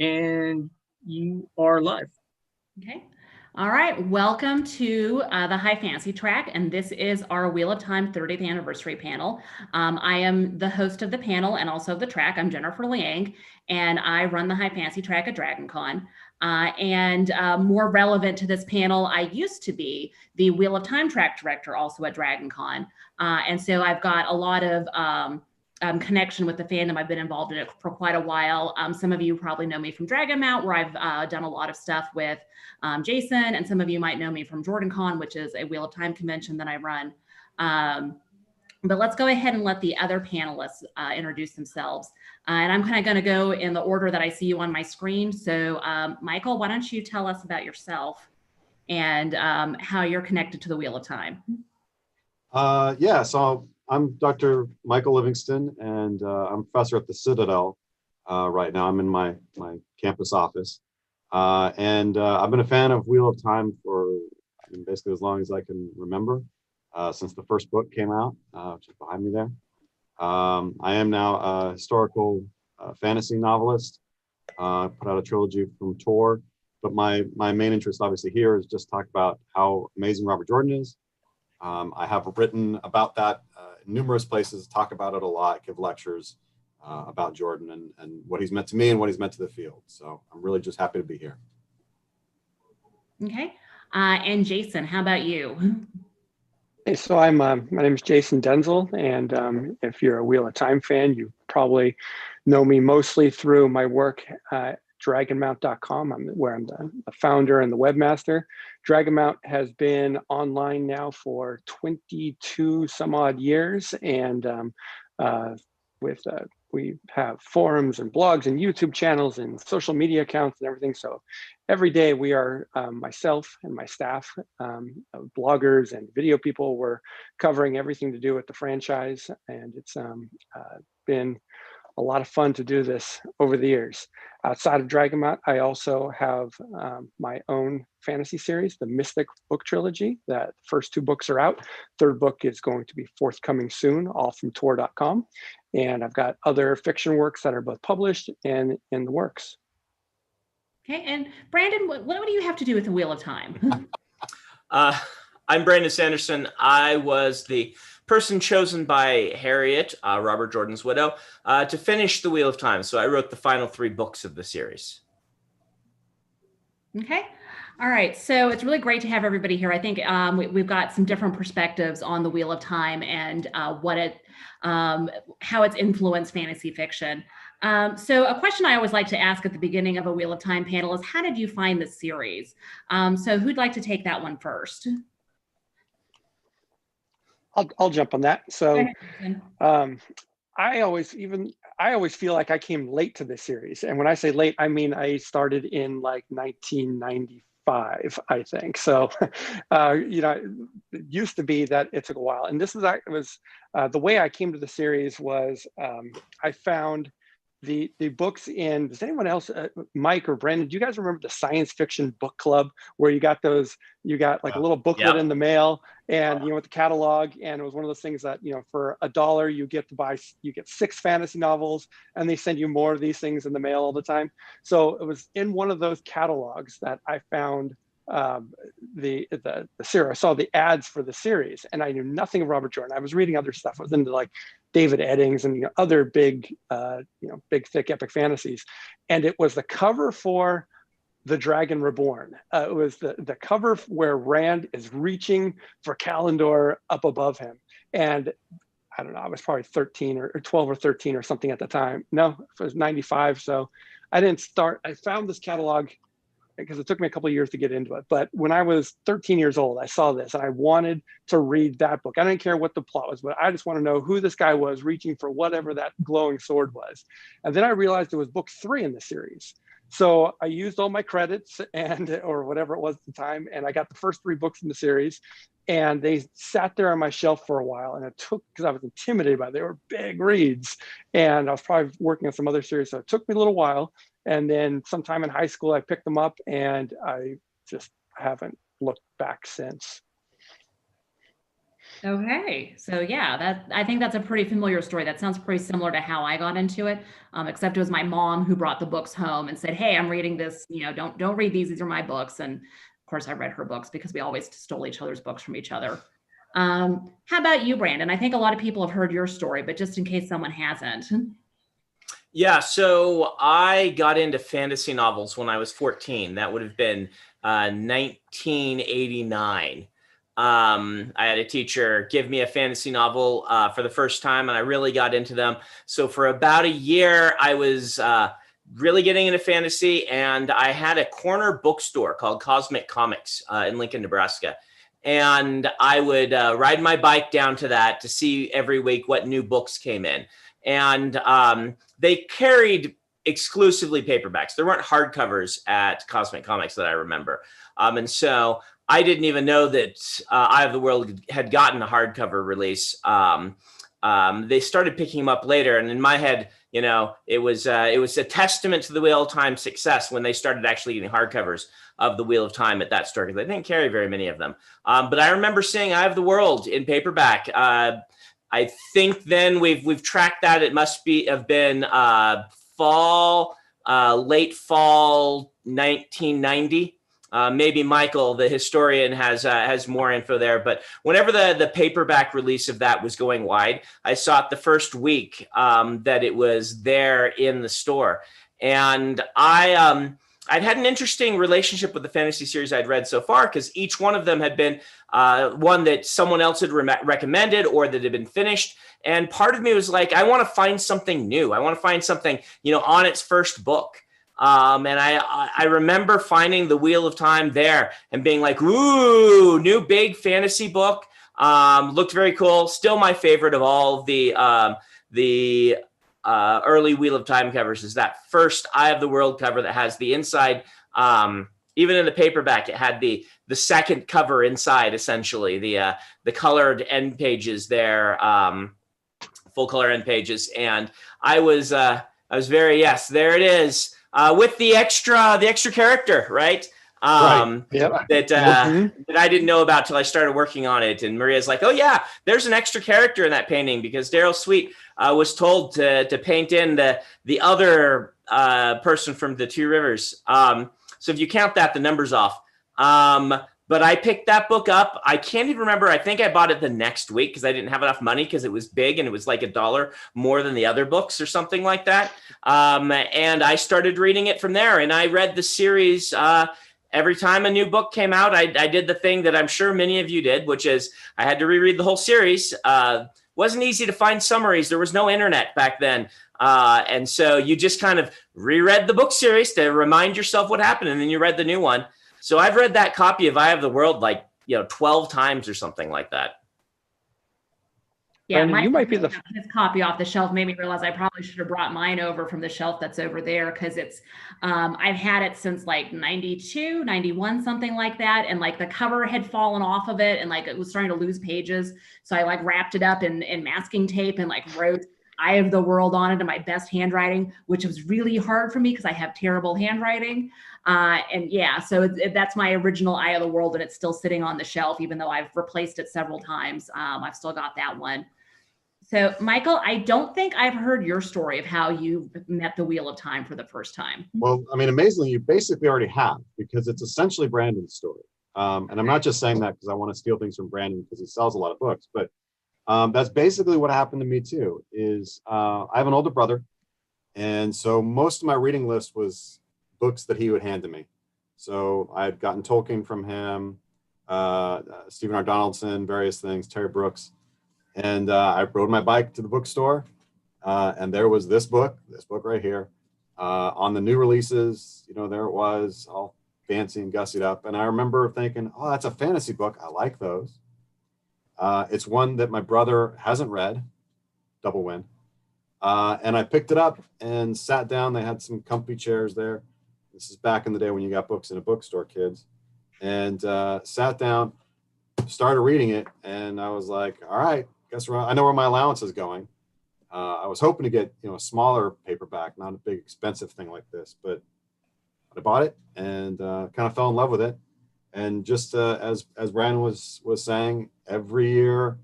and you are live. Okay. All right. Welcome to the High Fantasy track, and this is our Wheel of Time 30th anniversary panel. I am the host of the panel and also of the track. I'm Jennifer Liang, and I run the High Fantasy track at DragonCon. More relevant to this panel, I used to be the Wheel of Time track director also at DragonCon. And so I've got a lot of connection with the fandom. I've been involved in it for quite a while. Some of you probably know me from Dragon Mount, where I've done a lot of stuff with Jason, and some of you might know me from JordanCon, which is a Wheel of Time convention that I run. But let's go ahead and let the other panelists introduce themselves. And I'm kind of going to go in the order that I see you on my screen. So Michael, why don't you tell us about yourself and how you're connected to the Wheel of Time? So I'm Dr. Michael Livingston, and I'm a professor at the Citadel right now. I'm in my campus office. I've been a fan of Wheel of Time for basically as long as I can remember, since the first book came out, which is behind me there. I am now a historical fantasy novelist. Put out a trilogy from Tor, but my main interest obviously here is just talk about how amazing Robert Jordan is. I have written about that in numerous places, talk about it a lot, give lectures about Jordan and what he's meant to me and what he's meant to the field. So I'm really just happy to be here. Okay. And Jason, how about you? Hey, so my name is Jason Denzel, and if you're a Wheel of Time fan, you probably know me mostly through my work at dragonmount.com, where I'm the founder and the webmaster. DragonMount has been online now for 22 some odd years, and we have forums and blogs and YouTube channels and social media accounts and everything. So every day we are, myself and my staff, bloggers and video people, we're covering everything to do with the franchise. And it's been a lot of fun to do this over the years. Outside of DragonMount, I also have my own fantasy series, the Mystic book trilogy. That first two books are out. Third book is going to be forthcoming soon, all from Tor.com. And I've got other fiction works that are both published and in the works. Okay, and Brandon, what do you have to do with the Wheel of Time? I'm Brandon Sanderson. I was the person chosen by Harriet, Robert Jordan's widow, to finish the Wheel of Time. So I wrote the final 3 books of the series. Okay. All right. So it's really great to have everybody here. I think we've got some different perspectives on the Wheel of Time and how it's influenced fantasy fiction. So a question I always like to ask at the beginning of a Wheel of Time panel is, how did you find the series? So who'd like to take that one first? I'll jump on that. So I always feel like I came late to this series. And when I say late, I mean I started in like 1995, I think. So, it used to be that it took a while. And this was the way I came to the series was I found the books in, does anyone else, Mike or Brandon, do you guys remember the science fiction book club where you got like a little booklet in the mail and, with the catalog, and it was one of those things that, for $1 you get 6 fantasy novels and they send you more of these things in the mail all the time. So it was in one of those catalogs that I found the series. I saw the ads for the series and I knew nothing of Robert Jordan. I was reading other stuff. I was into like David Eddings and other big thick epic fantasies, and it was the cover for The Dragon Reborn. It was the cover where Rand is reaching for Kalendor up above him, and I don't know, I was probably 13 or 12 or 13 or something at the time. No, it was 95. So I found this catalog because it took me a couple of years to get into it. But when I was 13 years old, I saw this and I wanted to read that book. I didn't care what the plot was, but I just want to know who this guy was reaching for whatever that glowing sword was. And then I realized it was book 3 in the series. So I used all my credits or whatever it was at the time, and I got the first 3 books in the series, and they sat there on my shelf for a while. And it took, because I was intimidated by it, they were big reads, and I was probably working on some other series, so it took me a little while. And then sometime in high school, I picked them up, and I just haven't looked back since. Okay, so yeah, I think that's a pretty familiar story. That sounds pretty similar to how I got into it, except it was my mom who brought the books home and said, "Hey, I'm reading this. Don't read these. These are my books." And of course, I read her books because we always stole each other's books from each other. How about you, Brandon? I think a lot of people have heard your story, but just in case someone hasn't. Yeah, so I got into fantasy novels when I was 14. That would have been 1989. I had a teacher give me a fantasy novel for the first time, and I really got into them. So for about a year, I was really getting into fantasy, and I had a corner bookstore called Cosmic Comics in Lincoln, Nebraska. And I would ride my bike down to that to see every week what new books came in. And they carried exclusively paperbacks. There weren't hardcovers at Cosmic Comics that I remember. And so I didn't even know that Eye of the World had gotten a hardcover release. They started picking them up later. And in my head, it was a testament to the Wheel of Time success when they started actually getting hardcovers of the Wheel of Time at that store, because they didn't carry very many of them. But I remember seeing Eye of the World in paperback. I think then we've tracked that. It must have been late fall 1990. Maybe Michael, the historian, has more info there. But whenever the paperback release of that was going wide, I saw it the first week that it was there in the store. And I'd had an interesting relationship with the fantasy series I'd read so far, because each one of them had been one that someone else had recommended or that had been finished. And part of me was like, I want to find something new. I want to find something, on its first book. And I remember finding the Wheel of Time there and being like, ooh, new big fantasy book. Looked very cool. Still my favorite of all the early Wheel of Time covers is that first Eye of the World cover that has the inside. Even in the paperback, it had the second cover inside, essentially the colored end pages there, full color end pages. And I was very, yes, there it is. With the extra character, right? Right. Yep. That I didn't know about till I started working on it. And Maria's like, "Oh yeah, there's an extra character in that painting because Daryl Sweet was told to paint in the other person from the Two Rivers." So if you count that, the number's off. But I picked that book up. I can't even remember. I think I bought it the next week because I didn't have enough money because it was big and it was like $1 more than the other books or something like that. And I started reading it from there. And I read the series every time a new book came out. I did the thing that I'm sure many of you did, which is I had to reread the whole series. Wasn't easy to find summaries. There was no internet back then. And so you just kind of reread the book series to remind yourself what happened. And then you read the new one. So I've read that copy of Eye of the World 12 times or something like that. Yeah, Brandon, you might be his copy off the shelf made me realize I probably should have brought mine over from the shelf that's over there, because it's I've had it since like 92, 91, something like that. And like the cover had fallen off of it and like it was starting to lose pages. So I like wrapped it up in masking tape and like wrote Eye of the World on it in my best handwriting, which was really hard for me because I have terrible handwriting. And yeah, so that's my original Eye of the World, and it's still sitting on the shelf, even though I've replaced it several times. I've still got that one. So Michael, I don't think I've heard your story of how you met the Wheel of Time for the first time. Well, I mean, amazingly, you basically already have, because it's essentially Brandon's story. And I'm not just saying that because I want to steal things from Brandon because he sells a lot of books, but that's basically what happened to me too. Is I have an older brother, and so most of my reading list was books that he would hand to me. So I had gotten Tolkien from him, Stephen R. Donaldson, various things, Terry Brooks, and I rode my bike to the bookstore, and there was this book right here, on the new releases. There it was, all fancy and gussied up, and I remember thinking, "Oh, that's a fantasy book. I like those." It's one that my brother hasn't read, Double Win. And I picked it up and sat down. They had some comfy chairs there. This is back in the day when you got books in a bookstore, kids. And sat down, started reading it, and I was like, all right, I know where my allowance is going. I was hoping to get a smaller paperback, not a big expensive thing like this, but I bought it and kind of fell in love with it. And just as Brandon was saying, every year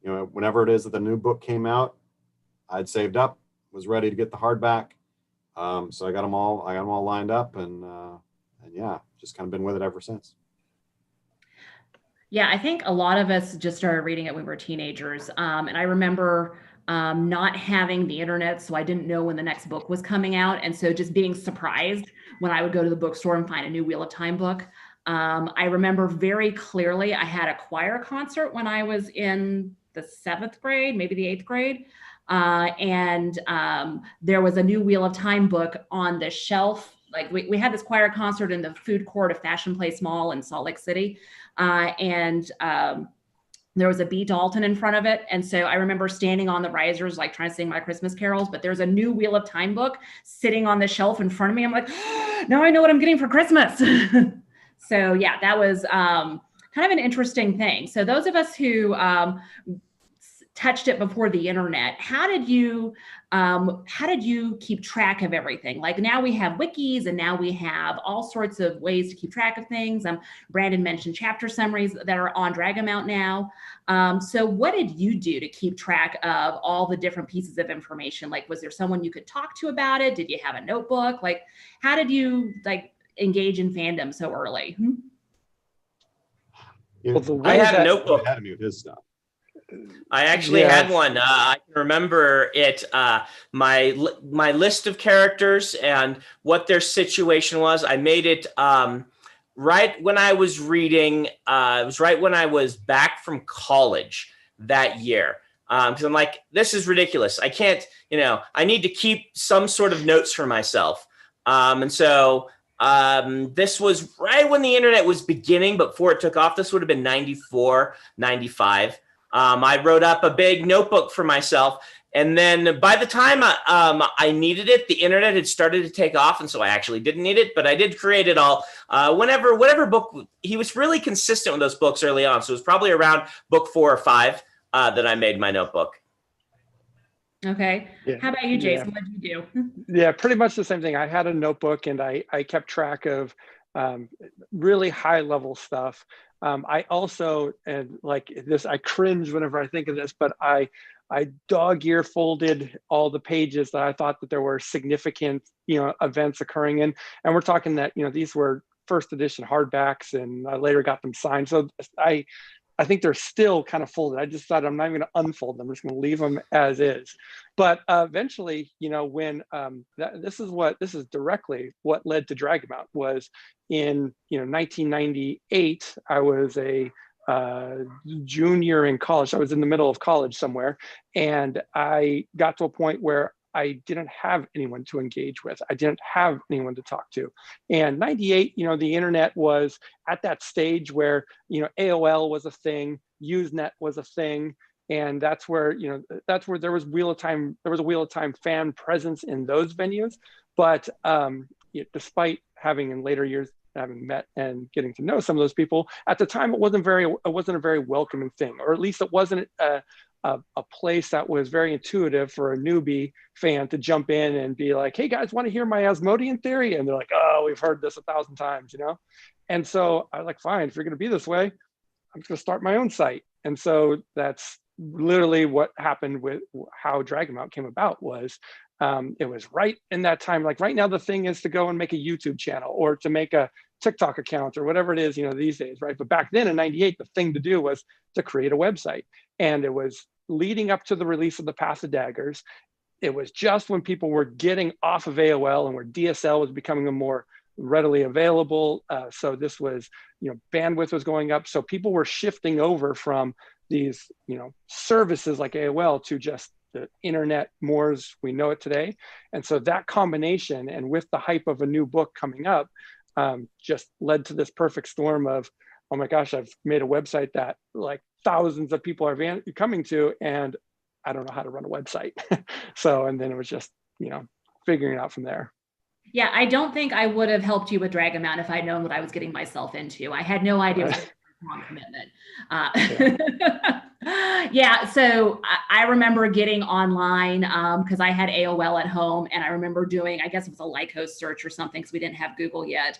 you know, whenever it is that the new book came out, I'd saved up, was ready to get the hardback. So I got them all lined up, and yeah, just kind of been with it ever since. Yeah, I think a lot of us just started reading it when we were teenagers. And I remember not having the internet, so I didn't know when the next book was coming out. And so just being surprised when I would go to the bookstore and find a new Wheel of Time book. I remember very clearly I had a choir concert when I was in the 7th grade, maybe the 8th grade. And there was a new Wheel of Time book on the shelf. Like we had this choir concert in the food court of Fashion Place Mall in Salt Lake City. And there was a B. Dalton in front of it. And so I remember standing on the risers, like trying to sing my Christmas carols, but there's a new Wheel of Time book sitting on the shelf in front of me. I'm like, oh, now I know what I'm getting for Christmas. So yeah, that was kind of an interesting thing. So those of us who touched it before the internet, how did you keep track of everything? Like now we have wikis, and now we have all sorts of ways to keep track of things. Brandon mentioned chapter summaries that are on DragonMount now. So what did you do to keep track of all the different pieces of information? Like, was there someone you could talk to about it? Did you have a notebook? Like, how did you engage in fandom so early? Well, I had a notebook. I had to mute his stuff. I actually had one. I can remember it. My list of characters and what their situation was. I made it right when I was reading. It was right when I was back from college that year. Because I'm like, this is ridiculous. I can't. I need to keep some sort of notes for myself. And so this was right when the internet was beginning, before it took off. This would have been 94, 95. I wrote up a big notebook for myself, and then by the time I needed it, the internet had started to take off, and so I actually didn't need it, but I did create it all. Whatever book, he was really consistent with those books early on, so it was probably around book 4 or 5 that I made my notebook. Okay. Yeah. How about you, Jason? What did you do? Yeah, pretty much the same thing. I had a notebook, and I kept track of really high level stuff. I also, and like this, I cringe whenever I think of this, but I dog-ear folded all the pages that I thought that there were significant, events occurring in. And we're talking that, these were first edition hardbacks, and I later got them signed. So I think they're still kind of folded. I just thought I'm not even going to unfold them. I'm just going to leave them as is. But eventually, when this is directly what led to DragonMount was in 1998. I was a junior in college. I was in the middle of college somewhere, and I got to a point where I didn't have anyone to engage with. I didn't have anyone to talk to. And 98, the internet was at that stage where, AOL was a thing, Usenet was a thing. And that's where, there was a Wheel of Time fan presence in those venues. But despite having in later years, having met and getting to know some of those people, at the time, it wasn't a very welcoming thing, or at least it wasn't a place that was very intuitive for a newbie fan to jump in and be like, hey guys, want to hear my Asmodean theory? And they're like, oh, we've heard this 1,000 times, And so I was like, fine, if you're going to be this way, I'm just going to start my own site. And so that's literally what happened with how DragonMount came about. Was it was right in that time. Like right now, the thing is to go and make a YouTube channel or to make a TikTok account or whatever it is, these days, right? But back then in 98, the thing to do was to create a website. And it was leading up to the release of the Path of Daggers. It was just when people were getting off of AOL and where DSL was becoming a more readily available. So this was, bandwidth was going up. So people were shifting over from these, services like AOL to just the internet more as we know it today. And so that combination, and with the hype of a new book coming up, just led to this perfect storm of, oh my gosh, I've made a website that like thousands of people are coming to, and I don't know how to run a website. So, and then it was just, figuring it out from there. Yeah, I don't think I would have helped you with DragonMount if I'd known what I was getting myself into. I had no idea it was a long commitment. Yeah, so I remember getting online because I had AOL at home, and I remember doing, I guess it was a Lycos search or something because we didn't have Google yet,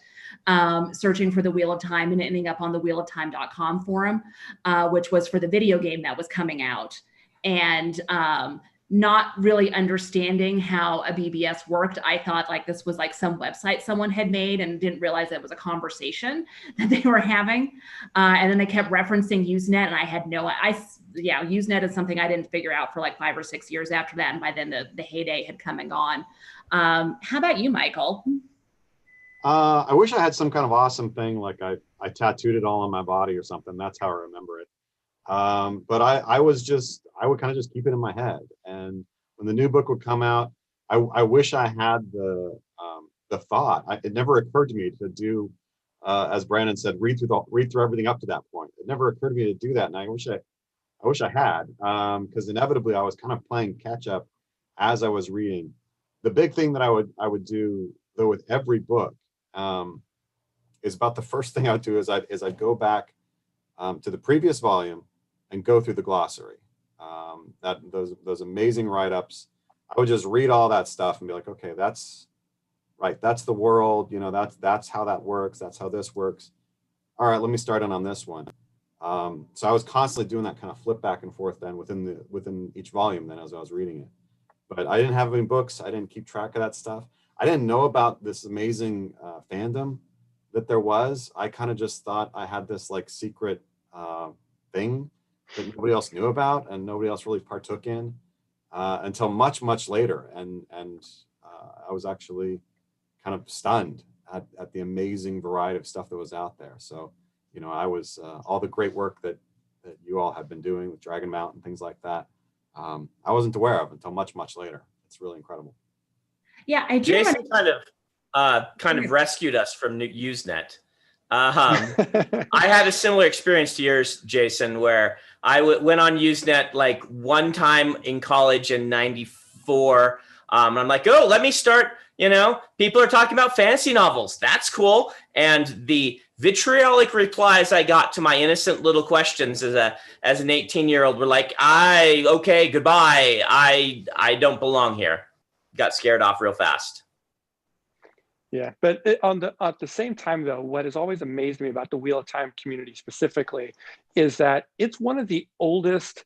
searching for the Wheel of Time and ending up on the wheeloftime.com forum, which was for the video game that was coming out. And not really understanding how a BBS worked. I thought like this was like some website someone had made and didn't realize it was a conversation that they were having. And then they kept referencing Usenet, and I had yeah, Usenet is something I didn't figure out for like 5 or 6 years after that. And by then the heyday had come and gone. How about you, Michael? I wish I had some kind of awesome thing, like I tattooed it all on my body or something. That's how I remember it. But I would kind of just keep it in my head. And when the new book would come out, I wish I had the thought. It never occurred to me to do, as Brandon said, read through everything up to that point. It never occurred to me to do that, and I wish I had, because inevitably I was kind of playing catch up as I was reading. The big thing that I would do though with every book is about the first thing I would do is I'd go back to the previous volume and go through the glossary. Those amazing write-ups. I would just read all that stuff and be like, okay, that's right. That's the world. You know, that's how that works. That's how this works. All right, let me start in on this one. So I was constantly doing that kind of flip back and forth then within each volume then as I was reading it. But I didn't have any books. I didn't keep track of that stuff. I didn't know about this amazing fandom that there was. I kind of just thought I had this like secret thing that nobody else knew about and nobody else really partook in until much, much later. And I was actually kind of stunned at the amazing variety of stuff that was out there. So, you know, I was all the great work that you all have been doing with Dragon Mount and things like that. I wasn't aware of until much, much later. It's really incredible. Yeah, I do. Jason kind of rescued us from Usenet. I had a similar experience to yours, Jason, where I went on Usenet like one time in college in '94. And I'm like, oh, let me start. You know, people are talking about fantasy novels. That's cool. And the vitriolic replies I got to my innocent little questions as an 18-year-old were like, okay, goodbye. I don't belong here. Got scared off real fast. Yeah, but at the same time, though, what has always amazed me about the Wheel of Time community specifically is that it's one of the oldest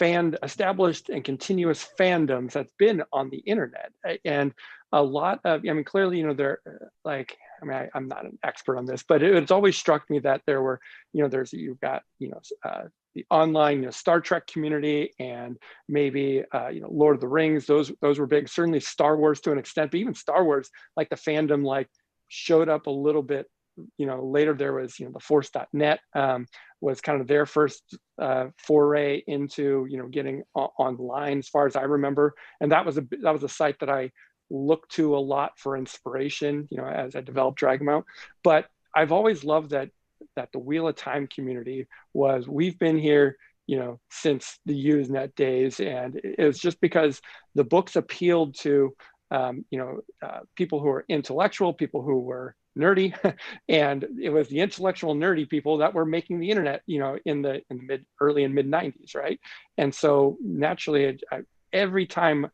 established and continuous fandoms that's been on the internet. And a lot of, I mean, clearly, you know, they're like, I mean, I'm not an expert on this, but it's always struck me that there were, you know, you've got, you know, the online, you know, Star Trek community and maybe, you know, Lord of the Rings, those were big, certainly Star Wars to an extent, but even Star Wars, like the fandom, like showed up a little bit, you know, later there was, you know, the Force.net was kind of their first foray into, you know, getting online as far as I remember. And that was a site that I looked to a lot for inspiration, you know, as I developed Dragon Mount. But I've always loved that the Wheel of Time community we've been here, you know, since the Usenet days. And it was just because the books appealed to, you know, people who were intellectual, people who were nerdy, and it was the intellectual nerdy people that were making the internet, you know, in the early and mid 90s, right? And so naturally, every time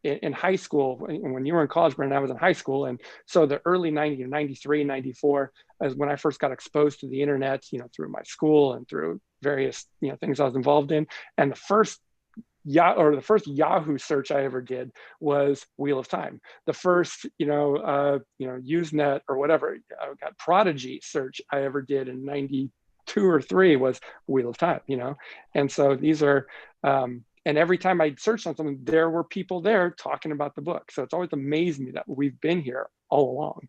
in high school, when you were in college, Brandon, I was in high school. And so the early 90s, 93, 94 is when I first got exposed to the internet, you know, through my school and through various, you know, things I was involved in. And the first Yahoo search I ever did was Wheel of Time. The first, you know, Usenet or whatever, got Prodigy search I ever did in 92 or 3 was Wheel of Time, you know? And so these are, and every time I searched on something, there were people there talking about the book. So it's always amazed me that we've been here all along.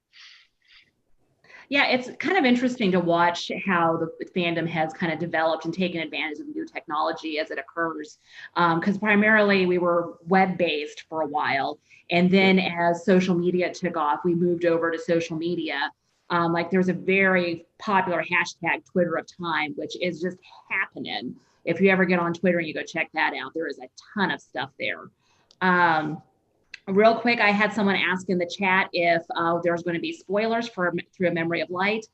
Yeah, it's kind of interesting to watch how the fandom has kind of developed and taken advantage of new technology as it occurs. Because primarily we were web-based for a while. And then as social media took off, we moved over to social media. Like there's a very popular hashtag Twitter of Time, which is just happening. If you ever get on Twitter and you go check that out, there is a ton of stuff there. Real quick, I had someone ask in the chat if there's going to be spoilers for Through a Memory of Light.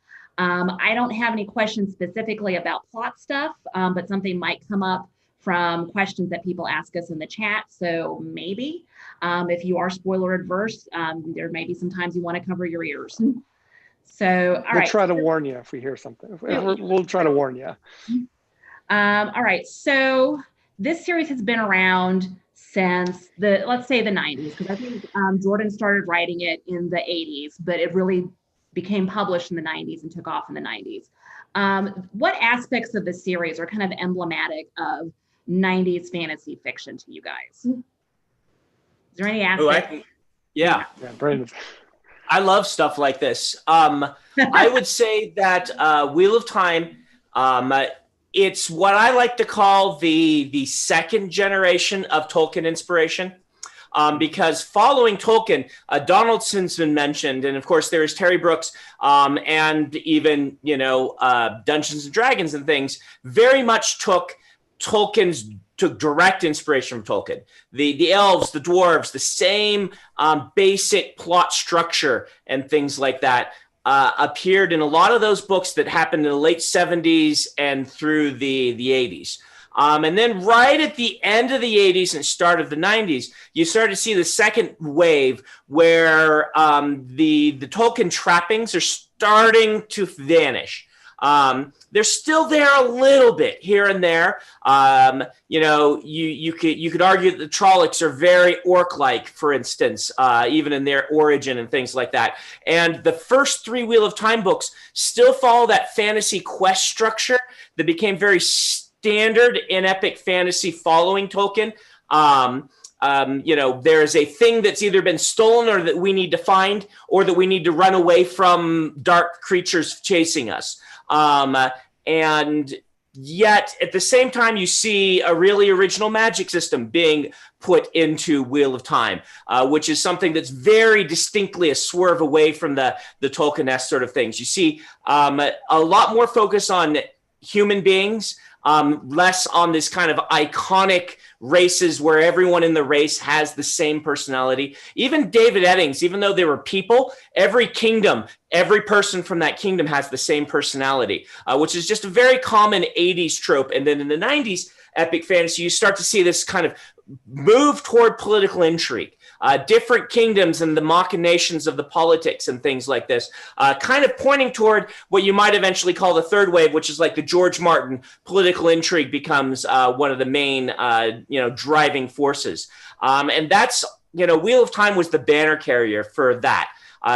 I don't have any questions specifically about plot stuff, but something might come up from questions that people ask us in the chat. So maybe if you are spoiler adverse, there may be some times you want to cover your ears. So, all right. We'll try to warn you if we hear something. We'll try to warn you. All right. So this series has been around since let's say the 90s, because I think Jordan started writing it in the 80s, but it really became published in the 90s and took off in the 90s. What aspects of the series are kind of emblematic of 90s fantasy fiction to you guys? Is there any aspect? Yeah, Brandon. I love stuff like this. I would say that Wheel of Time, it's what I like to call the second generation of Tolkien inspiration. Because following Tolkien, Donaldson's been mentioned, and of course there is Terry Brooks, and even Dungeons and Dragons and things very much took direct inspiration from Tolkien. The elves, the dwarves, the same basic plot structure and things like that appeared in a lot of those books that happened in the late 70s and through the 80s. And then right at the end of the 80s and start of the 90s, you start to see the second wave where the Tolkien trappings are starting to vanish. They're still there a little bit here and there. You could argue that the Trollocs are very orc-like, for instance, even in their origin and things like that. And the first three Wheel of Time books still follow that fantasy quest structure that became very standard in epic fantasy following Tolkien. There's a thing that's either been stolen or that we need to find, or that we need to run away from dark creatures chasing us. And yet at the same time, you see a really original magic system being put into Wheel of Time, which is something that's very distinctly a swerve away from the Tolkien-esque sort of things. You see a lot more focus on human beings, less on this kind of iconic races where everyone in the race has the same personality. Even David Eddings, even though they were people, every kingdom, every person from that kingdom has the same personality, which is just a very common 80s trope. And then in the 90s, epic fantasy, you start to see this kind of move toward political intrigue. Different kingdoms and the machinations of the politics and things like this, kind of pointing toward what you might eventually call the third wave, which is like the George Martin political intrigue becomes one of the main, driving forces. And that's, Wheel of Time was the banner carrier for that.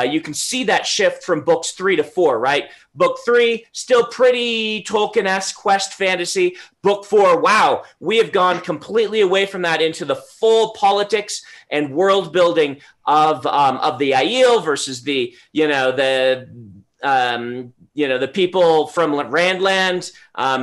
You can see that shift from books 3 to 4, right? Book 3, still pretty Tolkien-esque quest fantasy. Book 4, wow, we have gone completely away from that into the full politics and world building of the Aiel versus the people from Randland,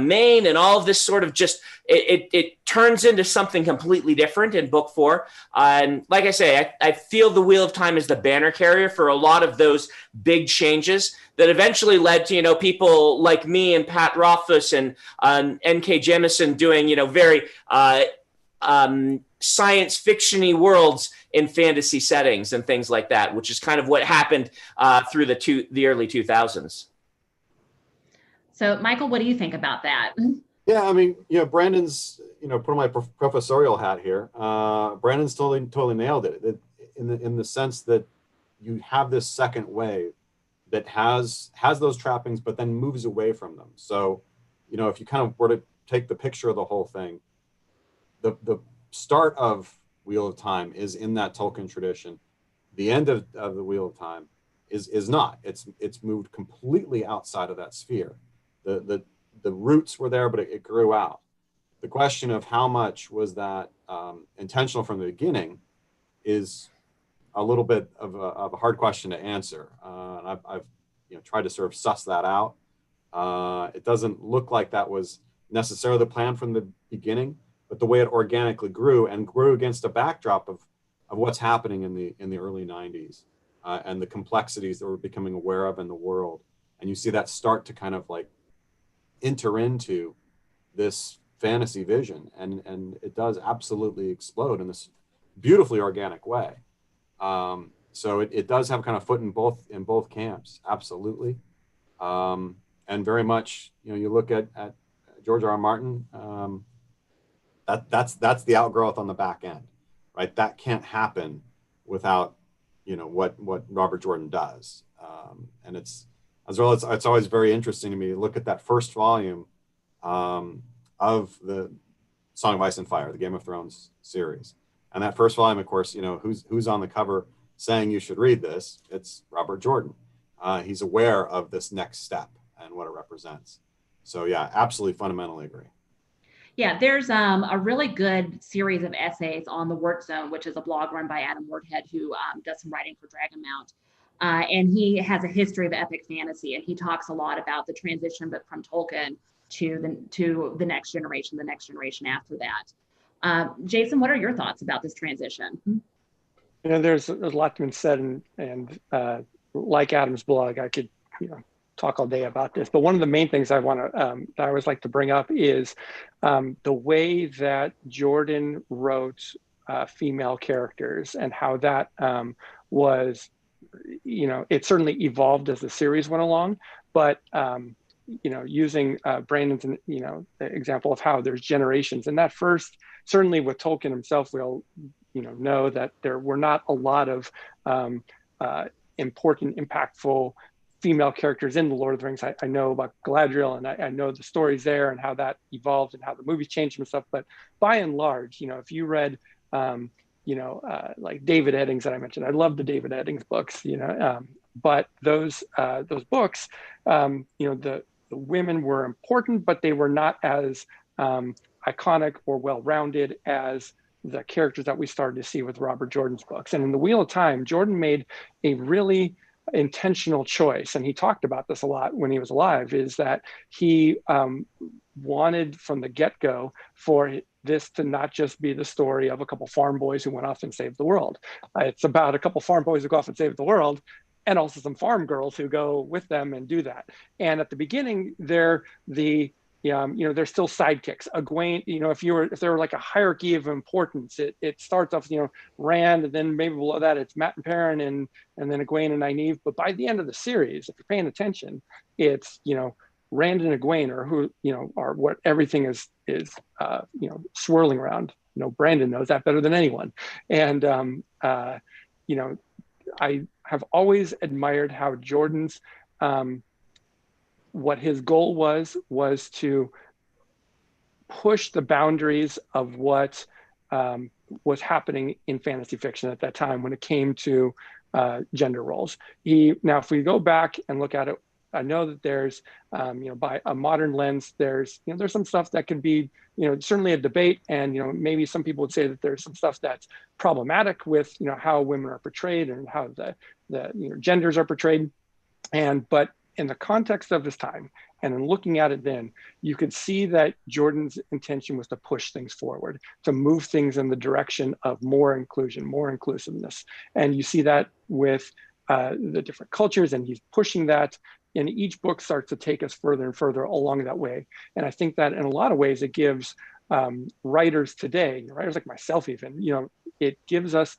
Maine, and all of this sort of just, it turns into something completely different in book 4. And like I say, I feel the Wheel of Time is the banner carrier for a lot of those big changes that eventually led to, people like me and Pat Rothfuss and N.K. Jemisin doing, very science fiction-y worlds in fantasy settings and things like that, which is kind of what happened through the early 2000s. So, Michael, what do you think about that? Yeah, I mean, Brandon's, put on my professorial hat here. Brandon's totally nailed it in the sense that you have this second wave that has those trappings, but then moves away from them. So, if you kind of were to take the picture of the whole thing, the start of Wheel of Time is in that Tolkien tradition. The end of the Wheel of Time is not. It's moved completely outside of that sphere. The roots were there, but it grew out. The question of how much was that intentional from the beginning is a little bit of a hard question to answer. And I've tried to sort of suss that out. It doesn't look like that was necessarily the plan from the beginning, but the way it organically grew against a backdrop of what's happening in the early 90s and the complexities that we're becoming aware of in the world. And you see that start to kind of like enter into this fantasy vision, and it does absolutely explode in this beautifully organic way. So it does have kind of foot in both camps, absolutely. And very much, you look at George R. R. Martin, that's the outgrowth on the back end, right? That can't happen without, what Robert Jordan does. And it's always very interesting to me to look at that first volume of the Song of Ice and Fire, the Game of Thrones series. And that first volume, of course, who's on the cover saying you should read this? It's Robert Jordan. He's aware of this next step and what it represents. So yeah, absolutely, fundamentally agree. Yeah, there's a really good series of essays on the Word Zone, which is a blog run by Adam Wordhead, who does some writing for Dragon Mount. And he has a history of epic fantasy, and he talks a lot about the transition, but from Tolkien to the next generation after that. Jason, what are your thoughts about this transition? There's a lot been said, and like Adam's blog, I could talk all day about this. But one of the main things I want to that I always like to bring up is the way that Jordan wrote female characters, and how that was, it certainly evolved as the series went along, but using Brandon's example of how there's generations, and that first, certainly with Tolkien himself, we'll know that there were not a lot of important, impactful female characters in the Lord of the Rings. I know about Galadriel, and I know the stories there and how that evolved and how the movies changed and stuff. But by and large, if you read, like David Eddings that I mentioned, I love the David Eddings books, but those books, the women were important, but they were not as iconic or well-rounded as the characters that we started to see with Robert Jordan's books. And in The Wheel of Time, Jordan made a really intentional choice, and he talked about this a lot when he was alive, is that he wanted from the get-go for this to not just be the story of a couple farm boys who went off and saved the world. It's about a couple farm boys who go off and save the world, and also some farm girls who go with them and do that. And at the beginning, they're they're still sidekicks. Egwene, if there were like a hierarchy of importance, it starts off, Rand, and then maybe below that it's Matt and Perrin, and then Egwene and Nynaeve. But by the end of the series, if you're paying attention, it's Rand and Egwene are who are what everything is swirling around. Brandon knows that better than anyone. And I have always admired how Jordan's what his goal was to push the boundaries of what was happening in fantasy fiction at that time when it came to gender roles. Now, if we go back and look at it, I know that there's, by a modern lens, there's some stuff that can be, certainly a debate, and maybe some people would say that there's some stuff that's problematic with how women are portrayed and how the genders are portrayed, but in the context of his time, and in looking at it then, you could see that Jordan's intention was to push things forward, to move things in the direction of more inclusion, more inclusiveness. And you see that with the different cultures, and he's pushing that, and each book starts to take us further and further along that way. And I think that in a lot of ways, it gives writers today, writers like myself even, it gives us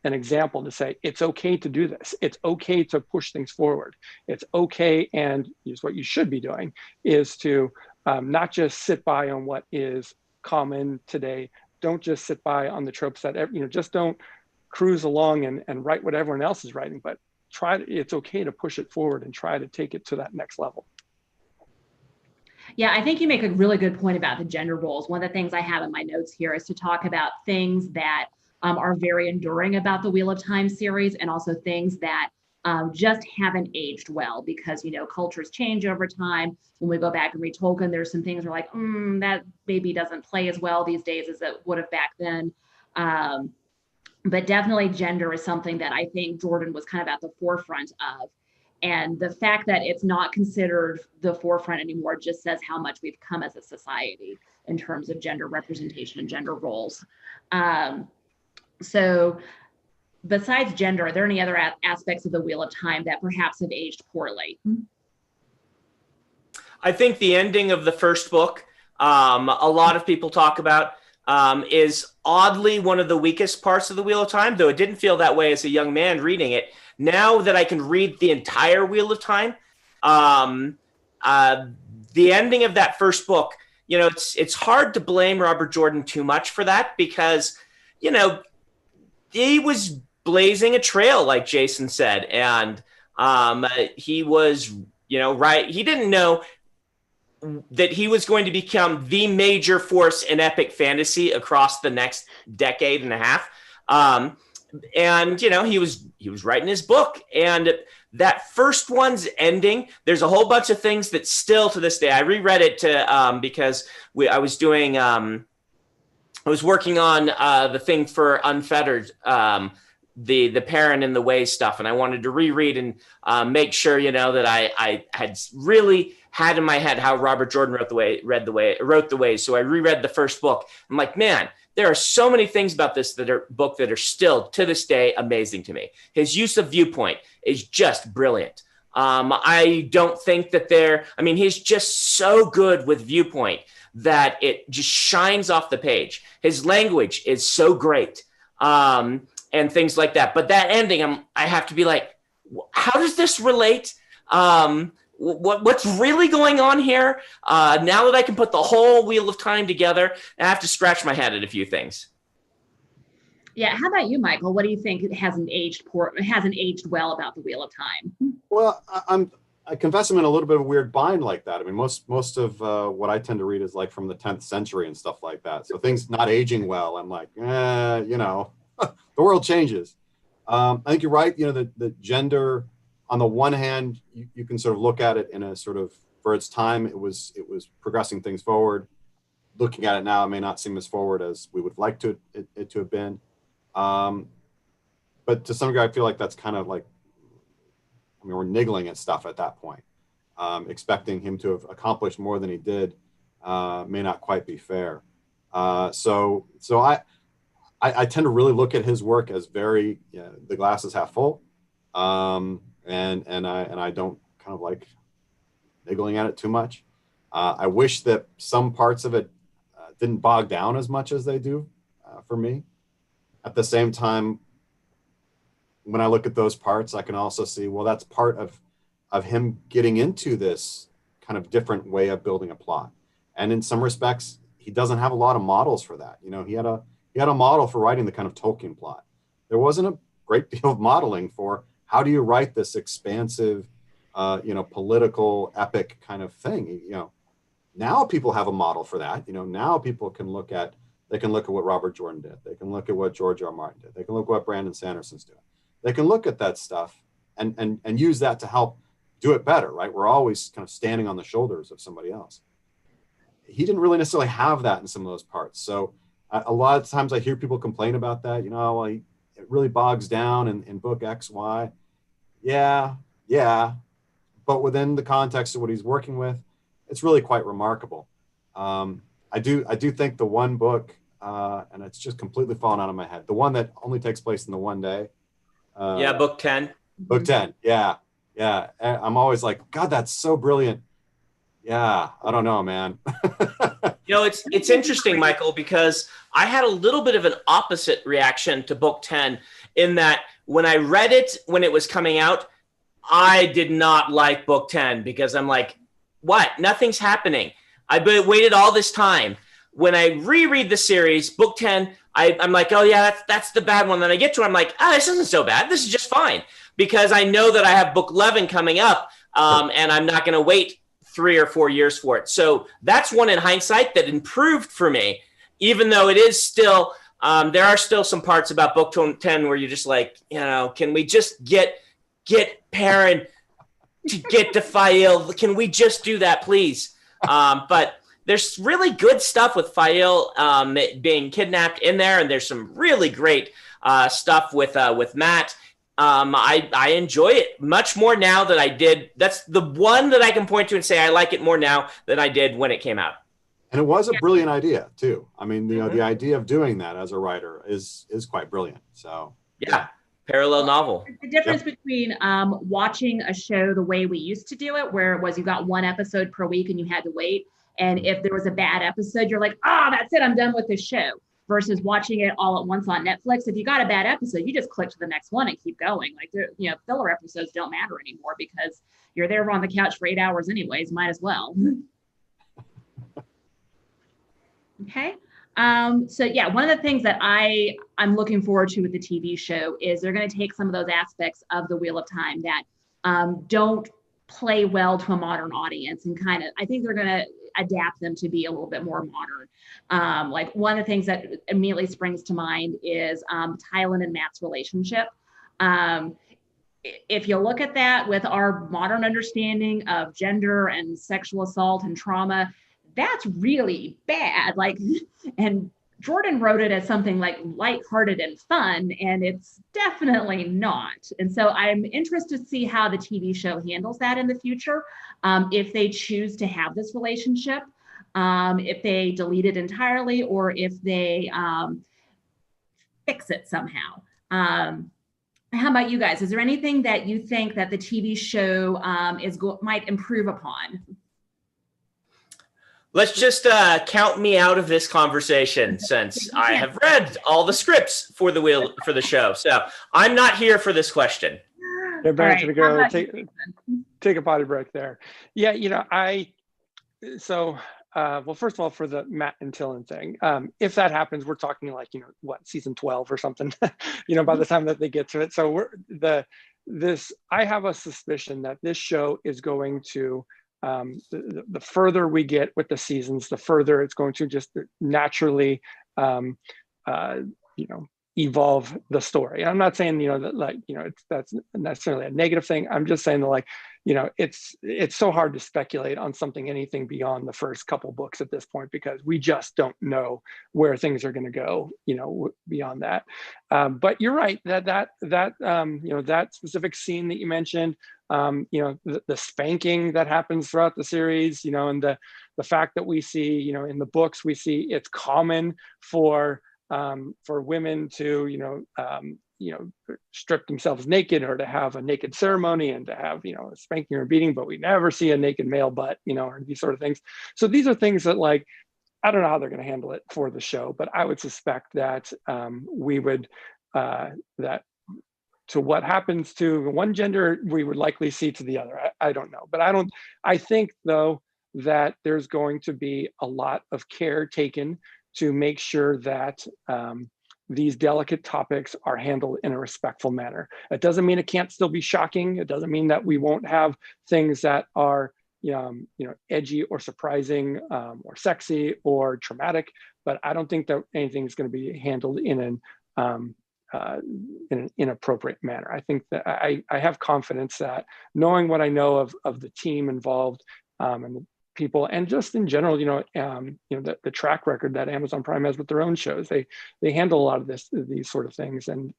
an example to say, it's okay to do this. It's okay to push things forward. It's okay, and is what you should be doing, is to not just sit by on what is common today. Don't just sit by on the tropes that, just don't cruise along and write what everyone else is writing, but it's okay to push it forward and try to take it to that next level. Yeah, I think you make a really good point about the gender roles. One of the things I have in my notes here is to talk about things that are very enduring about the Wheel of Time series, and also things that just haven't aged well, because cultures change over time. When we go back and read Tolkien, there's some things we're like, that maybe doesn't play as well these days as it would have back then. But definitely gender is something that I think Jordan was kind of at the forefront of. And the fact that it's not considered the forefront anymore just says how much we've come as a society in terms of gender representation and gender roles. So besides gender, are there any other aspects of the Wheel of Time that perhaps have aged poorly? I think the ending of the first book, a lot of people talk about, is oddly one of the weakest parts of the Wheel of Time, though it didn't feel that way as a young man reading it. Now that I can read the entire Wheel of Time, The ending of that first book, you know, it's hard to blame Robert Jordan too much for that because, you know, he was blazing a trail, like Jason said, and he was, you know, right. He didn't know that he was going to become the major force in epic fantasy across the next decade and a half. And, you know, he was writing his book, and that first one's ending, there's a whole bunch of things that still to this day, I reread it to, because I was doing, I was working on the thing for Unfettered, the Parent in the Way stuff. And I wanted to reread and make sure, you know, that I had really had in my head how Robert Jordan wrote the way. So I reread the first book. I'm like, man, there are so many things about this book that are still to this day amazing to me. His use of viewpoint is just brilliant. I don't think that he's just so good with viewpoint that it just shines off the page. His language is so great, and things like that. But that ending, I have to be like, how does this relate? What's really going on here? Now that I can put the whole Wheel of Time together, I have to scratch my head at a few things. Yeah. How about you, Michael? What do you think hasn't aged well about the Wheel of Time? Well, I confess I'm in a little bit of a weird bind like that. I mean, most of what I tend to read is like from the 10th century and stuff like that. So things not aging well, I'm like, you know, the world changes. I think you're right. You know, the gender, on the one hand, you can sort of look at it in a sort of, for its time, it was progressing things forward. Looking at it now, it may not seem as forward as we would like it to have been. But to some degree, I feel like that's kind of like, I mean, we're niggling at stuff at that point. Expecting him to have accomplished more than he did may not quite be fair. So I tend to really look at his work as very, the glass is half full. And I don't kind of like niggling at it too much. I wish that some parts of it didn't bog down as much as they do for me. At the same time, when I look at those parts, I can also see, well, that's part of him getting into this kind of different way of building a plot. And in some respects, he doesn't have a lot of models for that. You know, he had a model for writing the kind of Tolkien plot. There wasn't a great deal of modeling for how do you write this expansive, political epic kind of thing. You know, now people have a model for that. You know, now people can look at what Robert Jordan did. They can look at what George R. R. Martin did. They can look at what Brandon Sanderson's doing. They can look at that stuff and use that to help do it better, right? We're always kind of standing on the shoulders of somebody else. He didn't really necessarily have that in some of those parts. So a lot of times I hear people complain about that, you know, well, it really bogs down in book X, Y. Yeah. But within the context of what he's working with, it's really quite remarkable. I do think the one book, and it's just completely fallen out of my head, the one that only takes place in the one day. Book 10. Book 10. Yeah. I'm always like, God, that's so brilliant. Yeah. I don't know, man. You know, it's interesting, Michael, because I had a little bit of an opposite reaction to book 10 in that when I read it, when it was coming out, I did not like book 10 because I'm like, what? Nothing's happening. I waited all this time. When I reread the series, book 10, I'm like, oh yeah, that's the bad one. Then I get to it, I'm like, this isn't so bad. This is just fine. Because I know that I have book 11 coming up, and I'm not going to wait 3 or 4 years for it. So that's one in hindsight that improved for me, even though it is still, there are still some parts about book 10 where you're just like, you know, can we just get Perrin to get to Fael? Can we just do that, please? But there's really good stuff with Fael being kidnapped in there, and there's some really great stuff with Matt. I enjoy it much more now than I did. That's the one that I can point to and say I like it more now than I did when it came out. And it was a brilliant idea too. I mean, you know, the idea of doing that as a writer is quite brilliant. So yeah. Parallel novel. The difference between watching a show the way we used to do it, where it was you got one episode per week and you had to wait. And if there was a bad episode, you're like, that's it, I'm done with this show. versus watching it all at once on Netflix. If you got a bad episode, you just click to the next one and keep going. Like, filler episodes don't matter anymore because you're there on the couch for 8 hours anyways, might as well. Okay. So yeah, one of the things that I'm looking forward to with the TV show is they're going to take some of those aspects of the Wheel of Time that don't play well to a modern audience, and I think they're going to adapt them to be a little bit more modern. Like one of the things that immediately springs to mind is Thailand and Matt's relationship. If you look at that with our modern understanding of gender and sexual assault and trauma, that's really bad. Like, and Jordan wrote it as something like lighthearted and fun, and it's definitely not. And so I'm interested to see how the TV show handles that in the future. If they choose to have this relationship, if they delete it entirely, or if they fix it somehow. How about you guys? Is there anything that you think that the TV show might improve upon? Let's just count me out of this conversation, since I have read all the scripts for the show. So I'm not here for this question. Yeah, Brandon, to go take a potty break there. Yeah, well, first of all, for the Matt and Tillen thing, if that happens, we're talking like, season 12 or something, by the time that they get to it. So I have a suspicion that this show is going to, the further we get with the seasons, the further it's going to just naturally, evolve the story. I'm not saying, that's necessarily a negative thing. I'm just saying that, it's so hard to speculate on anything beyond the first couple books at this point, because we just don't know where things are going to go, beyond that. But you're right that specific scene that you mentioned, the spanking that happens throughout the series, and the fact that we see, in the books, we see it's common for women to, strip themselves naked, or to have a naked ceremony, and to have, a spanking or beating, but we never see a naked male butt, or these sort of things. So these are things that, I don't know how they're going to handle it for the show, but I would suspect that we would, that to what happens to one gender, we would likely see to the other. I don't know, but I think though, that there's going to be a lot of care taken to make sure that these delicate topics are handled in a respectful manner. It doesn't mean it can't still be shocking. It doesn't mean that we won't have things that are, edgy or surprising, or sexy or traumatic. But I don't think that anything is going to be handled in an inappropriate manner. I think that I have confidence that, knowing what I know of the team involved, and the people, and just in general, the track record that Amazon Prime has with their own shows, they handle a lot of these sort of things, and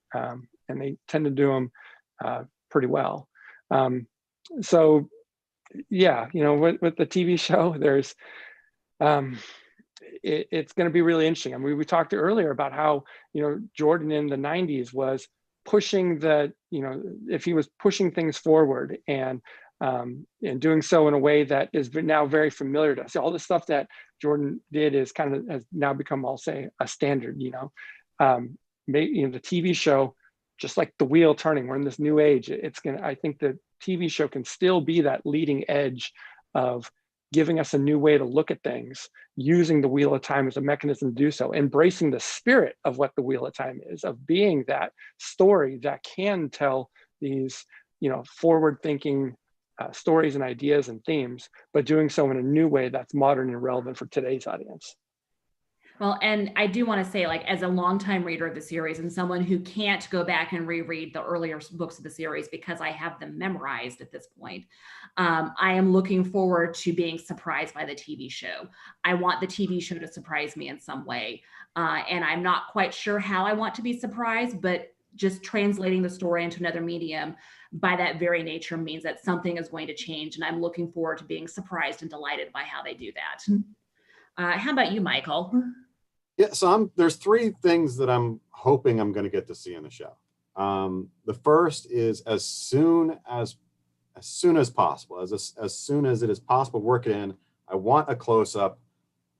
they tend to do them pretty well. So yeah, with the TV show, there's it's going to be really interesting. I mean, we talked earlier about how Jordan in the 90s was pushing if he was pushing things forward, and doing so in a way that is now very familiar to us. All the stuff that Jordan did has now become, I'll say, a standard. The TV show, just like the wheel turning, we're in this new age. I think the TV show can still be that leading edge of giving us a new way to look at things, using the Wheel of Time as a mechanism to do so, embracing the spirit of what the Wheel of Time is, of being that story that can tell these, forward-thinking stories and ideas and themes, but doing so in a new way that's modern and relevant for today's audience. Well, and I do want to say, as a longtime reader of the series and someone who can't go back and reread the earlier books of the series because I have them memorized at this point, I am looking forward to being surprised by the TV show. I want the TV show to surprise me in some way. And I'm not quite sure how I want to be surprised, but just translating the story into another medium by that very nature means that something is going to change. And I'm looking forward to being surprised and delighted by how they do that. How about you, Michael? Yeah, so there's three things that I'm hoping I'm going to get to see in the show. The first is as soon as possible, as soon as it is possible, work it in. I want a close-up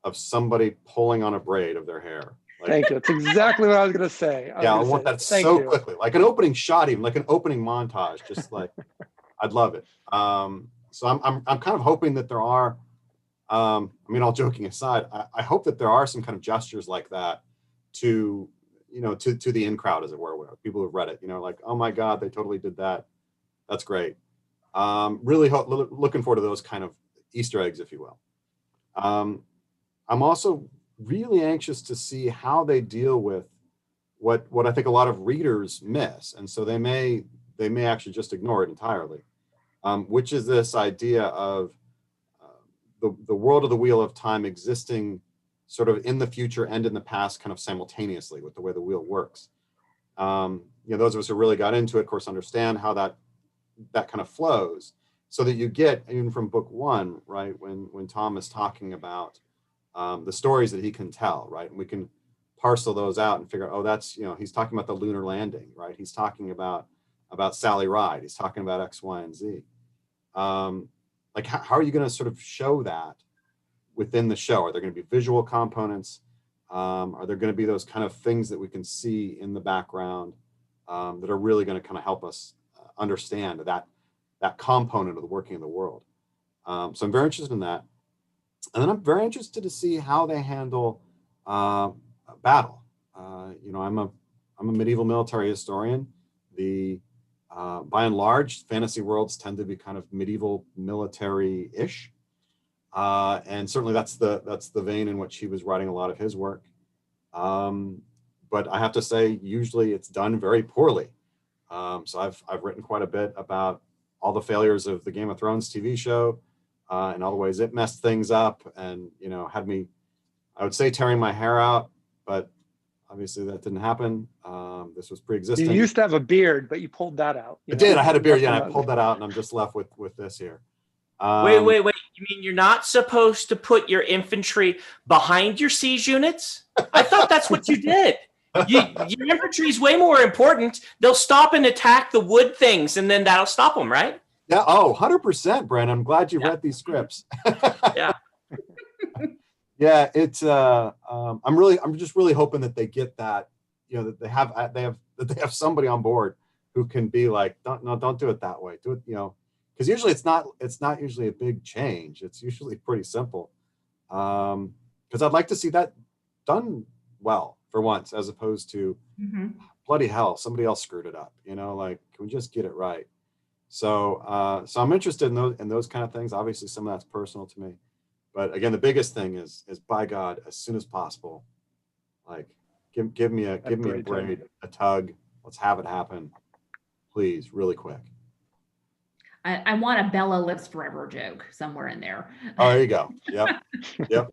of somebody pulling on a braid of their hair Thank you. That's exactly what I was going to say. Yeah, I want that so quickly, like an opening shot, even like an opening montage. Just like, I'd love it. So I'm kind of hoping that there are. I mean, all joking aside, I hope that there are some kind of gestures like that to, to the in crowd, as it were, where people who've read it, like, oh my God, they totally did that. That's great. Really looking forward to those kind of Easter eggs, if you will. I'm also really anxious to see how they deal with what I think a lot of readers miss, and so they may actually just ignore it entirely, which is this idea of the world of the Wheel of Time existing sort of in the future and in the past, kind of simultaneously with the way the wheel works. Those of us who really got into it, of course, understand how that kind of flows, so that you get, even from book one, right, when Tom is talking about the stories that he can tell, right, and we can parcel those out and figure out, oh, that's, he's talking about the lunar landing, right, he's talking about Sally Ride, he's talking about X, Y, and Z. Like, how are you going to sort of show that within the show? Are there going to be visual components? Are there going to be those kind of things that we can see in the background that are really going to kind of help us understand that component of the working of the world? So I'm very interested in that. And then I'm very interested to see how they handle battle. I'm a medieval military historian. By and large, fantasy worlds tend to be kind of medieval military-ish, and certainly that's the vein in which he was writing a lot of his work. But I have to say, usually it's done very poorly. So I've written quite a bit about all the failures of the Game of Thrones TV show, and all the ways it messed things up, and had me, I would say, tearing my hair out, but obviously that didn't happen. This was pre-existing. You used to have a beard, but you pulled that out. I did. I had a beard, yeah, and I pulled that out, and I'm just left with this here. Wait. You mean you're not supposed to put your infantry behind your siege units? I thought that's what you did. Your infantry is way more important. They'll stop and attack the wood things, and then that'll stop them, right? Yeah. Oh, 100%, Brandon. I'm glad you read these scripts. Yeah. Yeah. It's. I'm just really hoping that they get that. That they have somebody on board who can be like, don't do it that way. Do it. Because usually it's not usually a big change. It's usually pretty simple. Because I'd like to see that done well for once, as opposed to bloody hell, somebody else screwed it up. Like, can we just get it right? So I'm interested in those kind of things. Obviously, some of that's personal to me, but again, the biggest thing is by God, as soon as possible, like give me a braid, a tug. Let's have it happen, please, really quick. I want a Bella lives forever joke somewhere in there. Oh, there you go. Yep.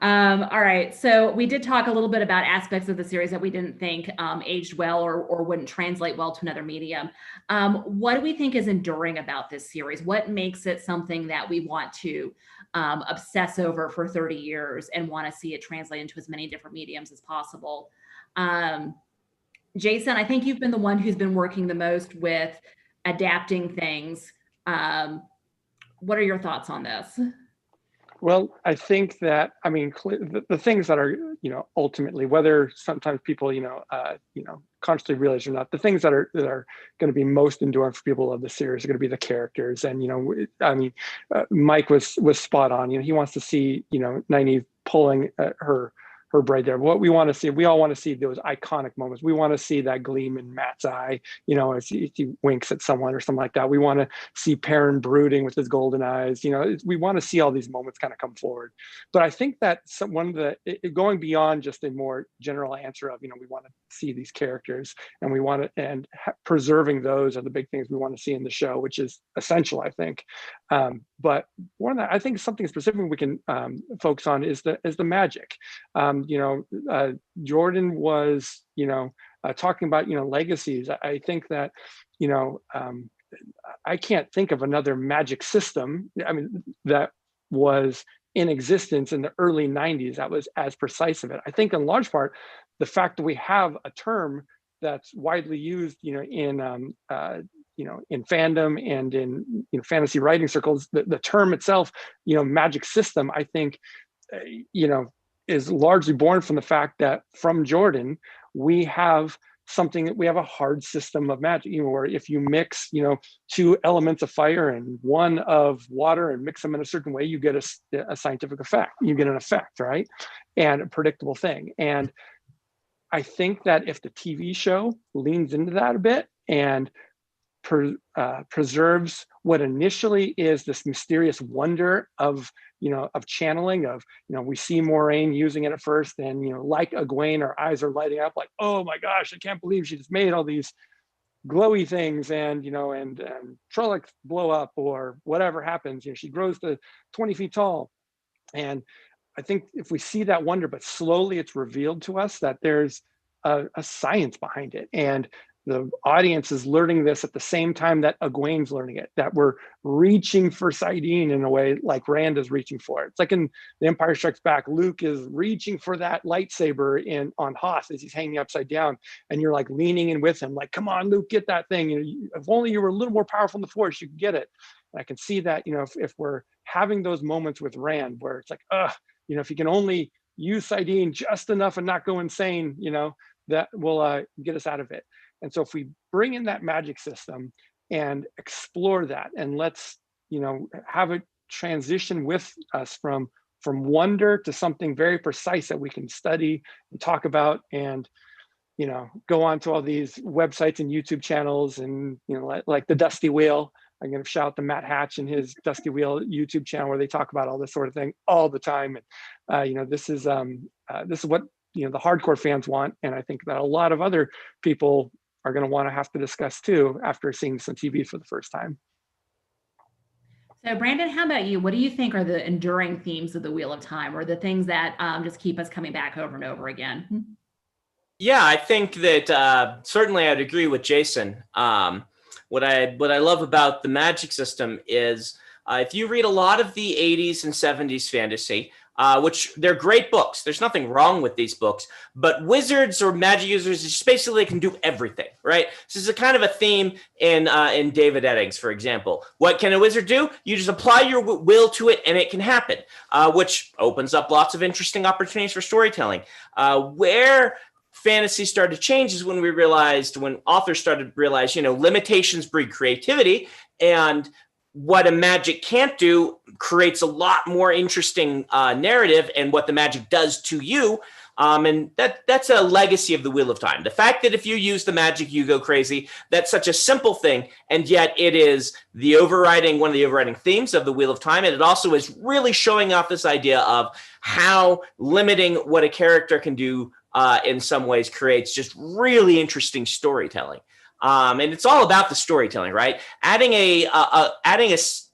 All right. So we did talk a little bit about aspects of the series that we didn't think aged well or wouldn't translate well to another medium. What do we think is enduring about this series? What makes it something that we want to obsess over for 30 years and want to see it translate into as many different mediums as possible? Jason, I think you've been the one who's been working the most with adapting things. What are your thoughts on this? Well, I think that, the things that are, ultimately, whether sometimes people, consciously realize or not, the things that are going to be most enduring for people of the series are going to be the characters. And, Mike was spot on. He wants to see, Nynaeve pulling her braid there. What we want to see, we all want to see those iconic moments. We want to see that gleam in Matt's eye, as he winks at someone or something like that. We want to see Perrin brooding with his golden eyes. We want to see all these moments kind of come forward. But I think that going beyond just a more general answer of, we want to see these characters and preserving those are the big things we want to see in the show, which is essential, I think. But one of that, I think something specific we can focus on is the magic. Jordan was, talking about, legacies. I think that, I can't think of another magic system, that was in existence in the early 90s that was as precise of it. I think in large part, the fact that we have a term that's widely used, in fandom and in fantasy writing circles, the term itself, magic system, I think, is largely born from the fact that from Jordan, we have a hard system of magic, where if you mix, 2 elements of fire and 1 of water and mix them in a certain way, you get a scientific effect. You get an effect, right? And a predictable thing. And I think that if the TV show leans into that a bit and preserves what initially is this mysterious wonder of channeling, we see Moraine using it at first, and like Egwene, our eyes are lighting up like, oh my gosh, I can't believe she just made all these glowy things, and Trollocs blow up or whatever happens. She grows to 20 feet tall. And I think if we see that wonder, but slowly it's revealed to us that there's a science behind it, and the audience is learning this at the same time that Egwene's learning it, that we're reaching for Saidin in a way like Rand is reaching for it. It's like in The Empire Strikes Back, Luke is reaching for that lightsaber on Hoth as he's hanging upside down, and you're like leaning in with him, like, come on, Luke, get that thing. If only you were a little more powerful in the Force, you could get it. And I can see that, if we're having those moments with Rand where it's like, if you can only use Saidin just enough and not go insane, that will get us out of it. And so if we bring in that magic system and explore that, and let's, have it transition with us from wonder to something very precise that we can study and talk about, and, go on to all these websites and YouTube channels, and, like the Dusty Wheel. I'm going to shout out to Matt Hatch and his Dusty Wheel YouTube channel, where they talk about all this sort of thing all the time. And, this is what, the hardcore fans want. And I think that a lot of other people are going to want to have to discuss too after seeing some TV for the first time. So Brandon, how about you? What do you think are the enduring themes of the Wheel of Time, or the things that just keep us coming back over and over again? Yeah, I think that certainly I'd agree with Jason. What I love about the magic system is if you read a lot of the 80s and 70s fantasy, which they're great books. There's nothing wrong with these books, but wizards or magic users just basically can do everything, right? This is a kind of a theme in David Eddings, for example. What can a wizard do? You just apply your will to it and it can happen, which opens up lots of interesting opportunities for storytelling. Where fantasy started to change is when authors started to realize, limitations breed creativity, and what a magic can't do creates a lot more interesting narrative and what the magic does to you. And that's a legacy of the Wheel of Time. The fact that if you use the magic, you go crazy, that's such a simple thing. And yet it is one of the overriding themes of the Wheel of Time. And it also is really showing off this idea of how limiting what a character can do in some ways creates just really interesting storytelling. And it's all about the storytelling, right? Adding a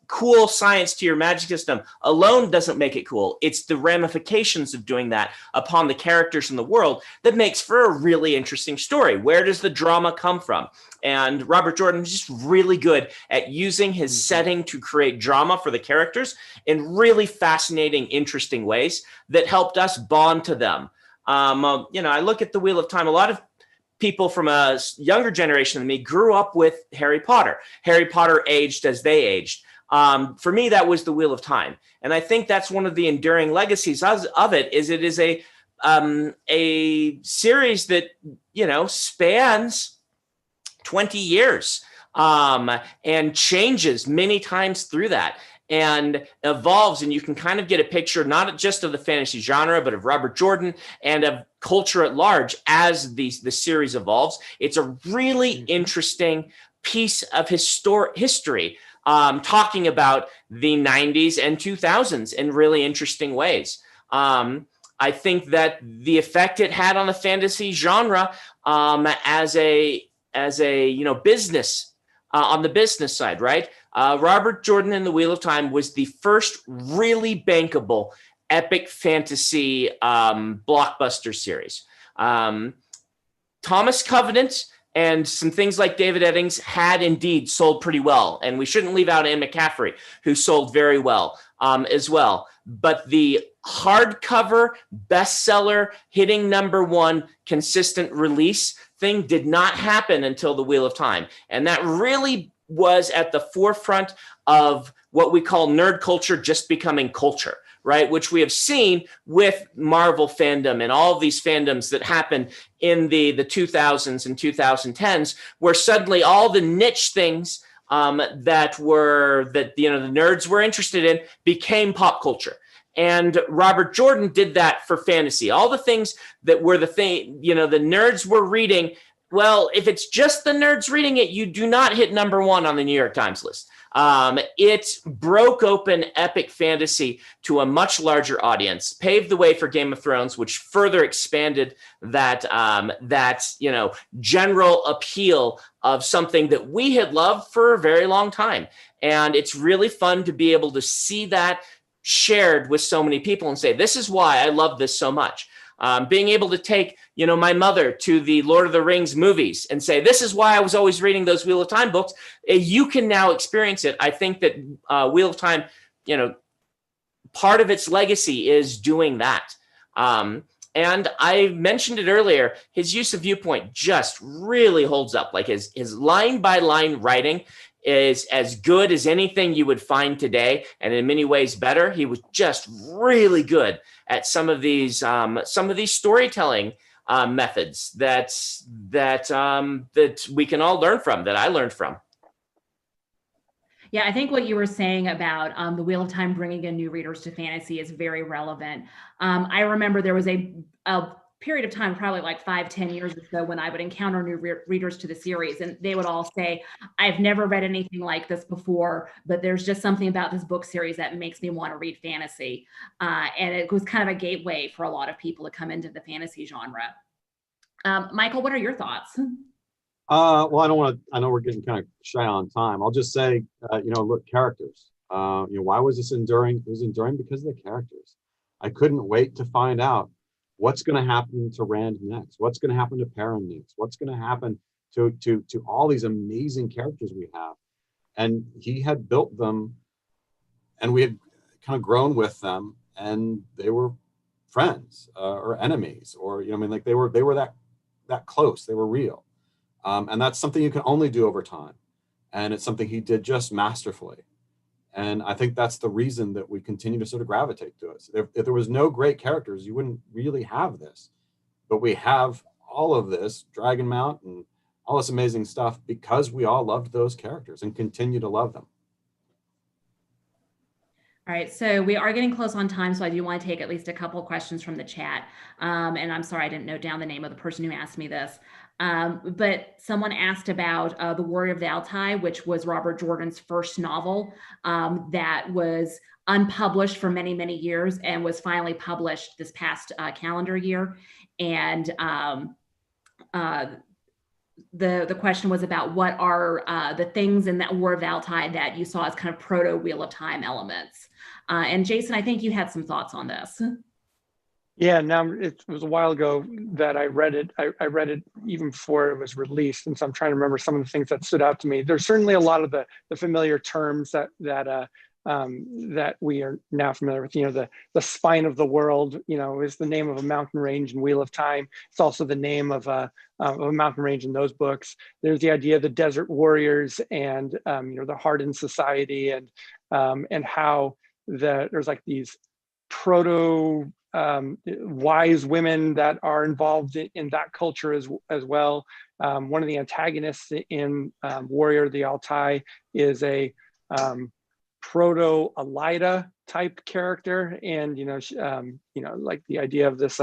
cool science to your magic system alone doesn't make it cool. It's the ramifications of doing that upon the characters in the world that makes for a really interesting story. Where does the drama come from? And Robert Jordan is just really good at using his setting to create drama for the characters in really fascinating, interesting ways that helped us bond to them. I look at the Wheel of Time, a lot of people from a younger generation than me grew up with Harry Potter. Harry Potter aged as they aged. For me, that was the Wheel of Time. And I think that's one of the enduring legacies of it is a series that, spans 20 years and changes many times through that and evolves. And you can kind of get a picture, not just of the fantasy genre, but of Robert Jordan and of culture at large as the series evolves. It's a really interesting piece of history, talking about the 90s and 2000s in really interesting ways. I think that the effect it had on the fantasy genre as a business, on the business side, right? Robert Jordan and the Wheel of Time was the first really bankable epic fantasy blockbuster series. Thomas Covenant and some things like David Eddings had indeed sold pretty well. And we shouldn't leave out Anne McCaffrey, who sold very well as well. But the hardcover, bestseller, hitting #1, consistent release thing did not happen until the Wheel of Time. And that really was at the forefront of what we call nerd culture just becoming culture, right? Which we have seen with Marvel fandom and all of these fandoms that happened in the 2000s and 2010s, where suddenly all the niche things that the nerds were interested in became pop culture. And Robert Jordan did that for fantasy. All the things that were the nerds were reading. Well, if it's just the nerds reading it, you do not hit #1 on the New York Times list. It broke open epic fantasy to a much larger audience, paved the way for Game of Thrones, which further expanded that general appeal of something that we had loved for a very long time. And it's really fun to be able to see that shared with so many people and say, this is why I love this so much. Being able to take, my mother to the Lord of the Rings movies and say, this is why I was always reading those Wheel of Time books. You can now experience it. I think that Wheel of Time, part of its legacy is doing that. And I mentioned it earlier, his use of viewpoint just really holds up. Like his line by line writing is as good as anything you would find today, and in many ways better. He was just really good at some of these storytelling methods that we can all learn from, that I learned from. Yeah, I think what you were saying about the Wheel of Time bringing in new readers to fantasy is very relevant. I remember there was a period of time, probably like 5-10 years or so, when I would encounter new readers to the series, and they would all say, I've never read anything like this before, but there's just something about this book series that makes me want to read fantasy. And it was kind of a gateway for a lot of people to come into the fantasy genre. Michael, what are your thoughts? Well, I know we're getting kind of shy on time. I'll just say, look, characters. Why was this enduring? It was enduring because of the characters. I couldn't wait to find out what's going to happen to Rand next, what's going to happen to Perrin next, what's going to happen to all these amazing characters we have. And he had built them, and we had kind of grown with them, and they were friends or enemies, or they were that close. They were real. And that's something you can only do over time. And it's something he did just masterfully. And I think that's the reason that we continue to sort of gravitate to it. If there was no great characters, you wouldn't really have this. But we have all of this, Dragonmount and all this amazing stuff, because we all loved those characters and continue to love them. All right, so we are getting close on time, so I do want to take at least a couple of questions from the chat. And I'm sorry, I didn't note down the name of the person who asked me this. But someone asked about The Warrior of the Altai, which was Robert Jordan's first novel that was unpublished for many, many years and was finally published this past calendar year. And the question was about what are the things in that War of the Altai that you saw as kind of proto Wheel of Time elements. And Jason, I think you had some thoughts on this. Yeah, now it was a while ago that I read it. I read it even before it was released, and so I'm trying to remember some of the things that stood out to me. There's certainly a lot of the familiar terms that we are now familiar with. The spine of the world, is the name of a mountain range in Wheel of Time. It's also the name of a mountain range in those books. There's the idea of the desert warriors and the hardened society, and how there's like these proto wise women that are involved in that culture as well. One of the antagonists in Warrior of the Altai is a proto Alida type character, and like the idea of this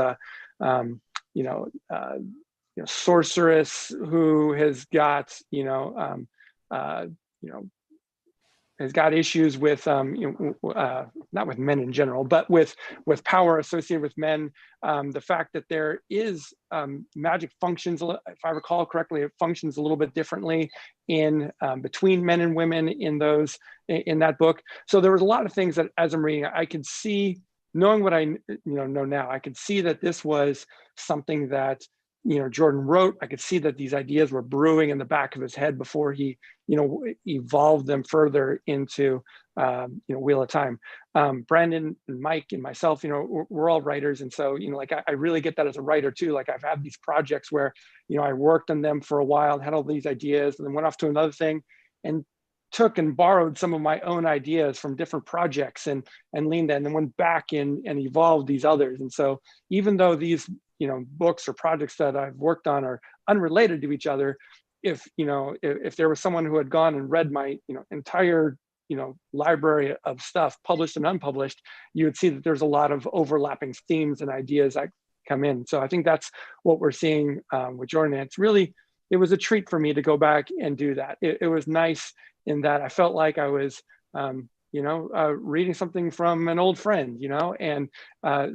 sorceress who has got has got issues with not with men in general, but with power associated with men. The fact that there is magic functions, if I recall correctly, it functions a little bit differently in between men and women in that book. So there was a lot of things that, as I'm reading, I could see, knowing what I know now, I could see that this was something that Jordan wrote. I could see that these ideas were brewing in the back of his head before he evolved them further into Wheel of Time. Brandon and Mike and myself, we're all writers, and so I really get that as a writer too. Like, I've had these projects where I worked on them for a while, had all these ideas, and then went off to another thing, and took and borrowed some of my own ideas from different projects and leaned in, and then went back in and evolved these others. And so even though these, you know, books or projects that I've worked on are unrelated to each other, if, you know, if there was someone who had gone and read my, you know, entire, you know, library of stuff, published and unpublished, you would see that there's a lot of overlapping themes and ideas that come in. So I think that's what we're seeing with Jordan. And it's really, it was a treat for me to go back and do that. It was nice in that I felt like I was, you know, reading something from an old friend, you know, and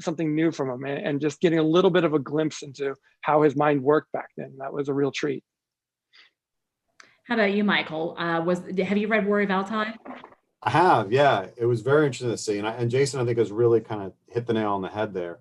something new from him, and just getting a little bit of a glimpse into how his mind worked back then. That was a real treat. How about you, Michael? Have you read War of Altai? I have, yeah. It was very interesting to see. And Jason, I think, has really kind of hit the nail on the head there.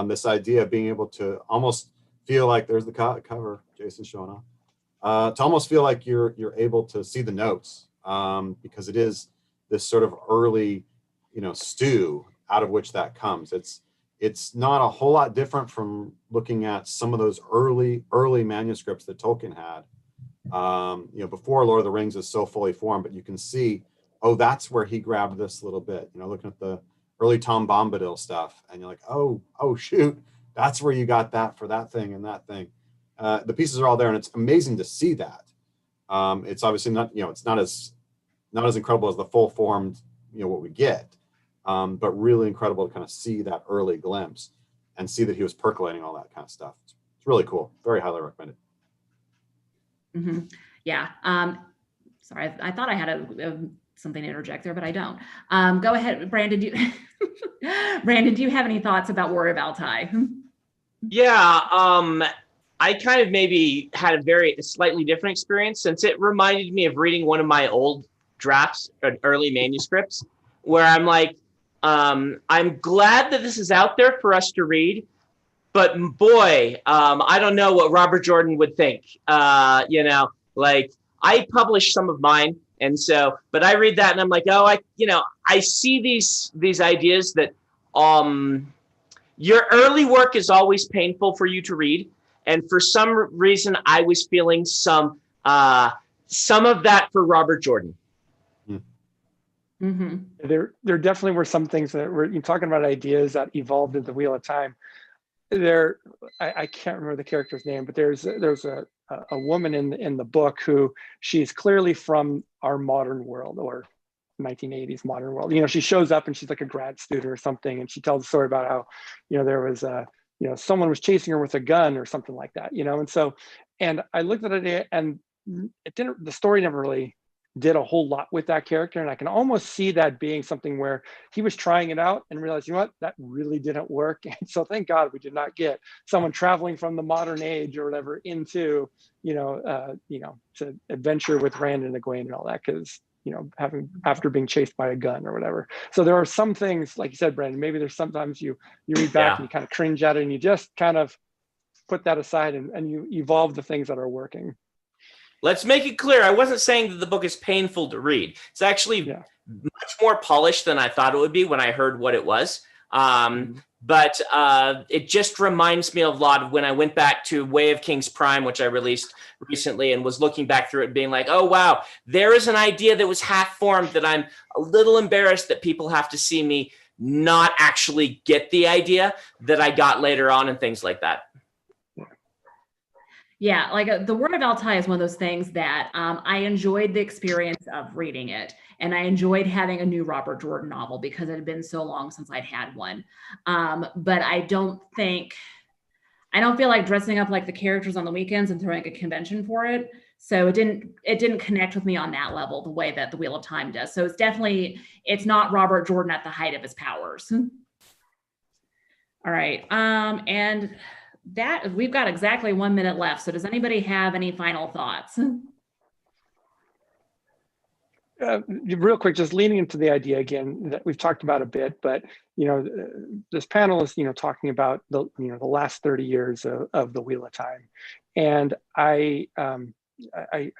This idea of being able to almost feel like, there's the cover, Jason showing up, to almost feel like you're able to see the notes, because it is this sort of early, you know, stew out of which that comes. It's not a whole lot different from looking at some of those early manuscripts that Tolkien had. You know, before Lord of the Rings is so fully formed, but you can see, oh, that's where he grabbed this little bit, you know, looking at the early Tom Bombadil stuff, and you're like, oh shoot, that's where you got that for that thing and that thing. The pieces are all there, and it's amazing to see that. It's obviously not, you know, it's not as incredible as the full formed, you know, what we get, but really incredible to kind of see that early glimpse and see that he was percolating all that kind of stuff. It's really cool. Very highly recommended. Mm-hmm. Yeah. Sorry, I thought I had something to interject there, but I don't. Go ahead, Brandon. Brandon, do you have any thoughts about War of Altai? Yeah, I kind of maybe had a slightly different experience, since it reminded me of reading one of my old drafts, early manuscripts, where I'm like, I'm glad that this is out there for us to read, but boy, I don't know what Robert Jordan would think. You know, like, I published some of mine, and so, but I read that and I'm like, oh, I see these ideas that your early work is always painful for you to read, and for some reason, I was feeling some of that for Robert Jordan. Mm-hmm. There definitely were some things that were, you're talking about ideas that evolved into the Wheel of Time. I can't remember the character's name, but there's a woman in the book who, she's clearly from our modern world, or 1980s modern world. You know, she shows up and she's like a grad student or something, and she tells a story about how, you know, there was you know, someone was chasing her with a gun or something like that, you know. And so, and I looked at it, and the story never really did a whole lot with that character. And I can almost see that being something where he was trying it out and realized, you know what, that really didn't work. And so thank God we did not get someone traveling from the modern age or whatever into, you know, to adventure with Rand and Egwene and all that, because, you know, after being chased by a gun or whatever. So there are some things, like you said, Brandon, maybe there's sometimes you read back and you kind of cringe at it, and you just kind of put that aside and you evolve the things that are working. Let's make it clear, I wasn't saying that the book is painful to read. It's actually much more polished than I thought it would be when I heard what it was. But it just reminds me of a lot of when I went back to Way of Kings Prime, which I released recently, and was looking back through it being like, oh, wow, there is an idea that was half formed that I'm a little embarrassed that people have to see me not actually get the idea that I got later on, and things like that. Yeah, like the War of Altai is one of those things that I enjoyed the experience of reading it. And I enjoyed having a new Robert Jordan novel because it had been so long since I'd had one. But I don't feel like dressing up like the characters on the weekends and throwing a convention for it. So it didn't connect with me on that level the way that the Wheel of Time does. So it's not Robert Jordan at the height of his powers. All right. And that we've got exactly 1 minute left. So does anybody have any final thoughts? Real quick, just leaning into the idea again that we've talked about a bit, but you know, this panel is, you know, talking about the last 30 years of the Wheel of Time, and I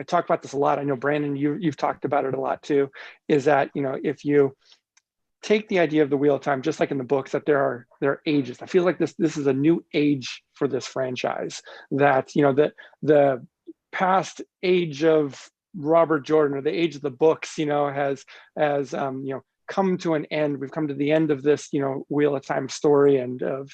talk about this a lot. I know Brandon, you've talked about it a lot too. Is that, you know, if you take the idea of the Wheel of Time, just like in the books, that there are ages. I feel like this is a new age for this franchise. That, you know, the past age of Robert Jordan, or the age of the books, has come to an end. We've come to the end of this, Wheel of Time story and of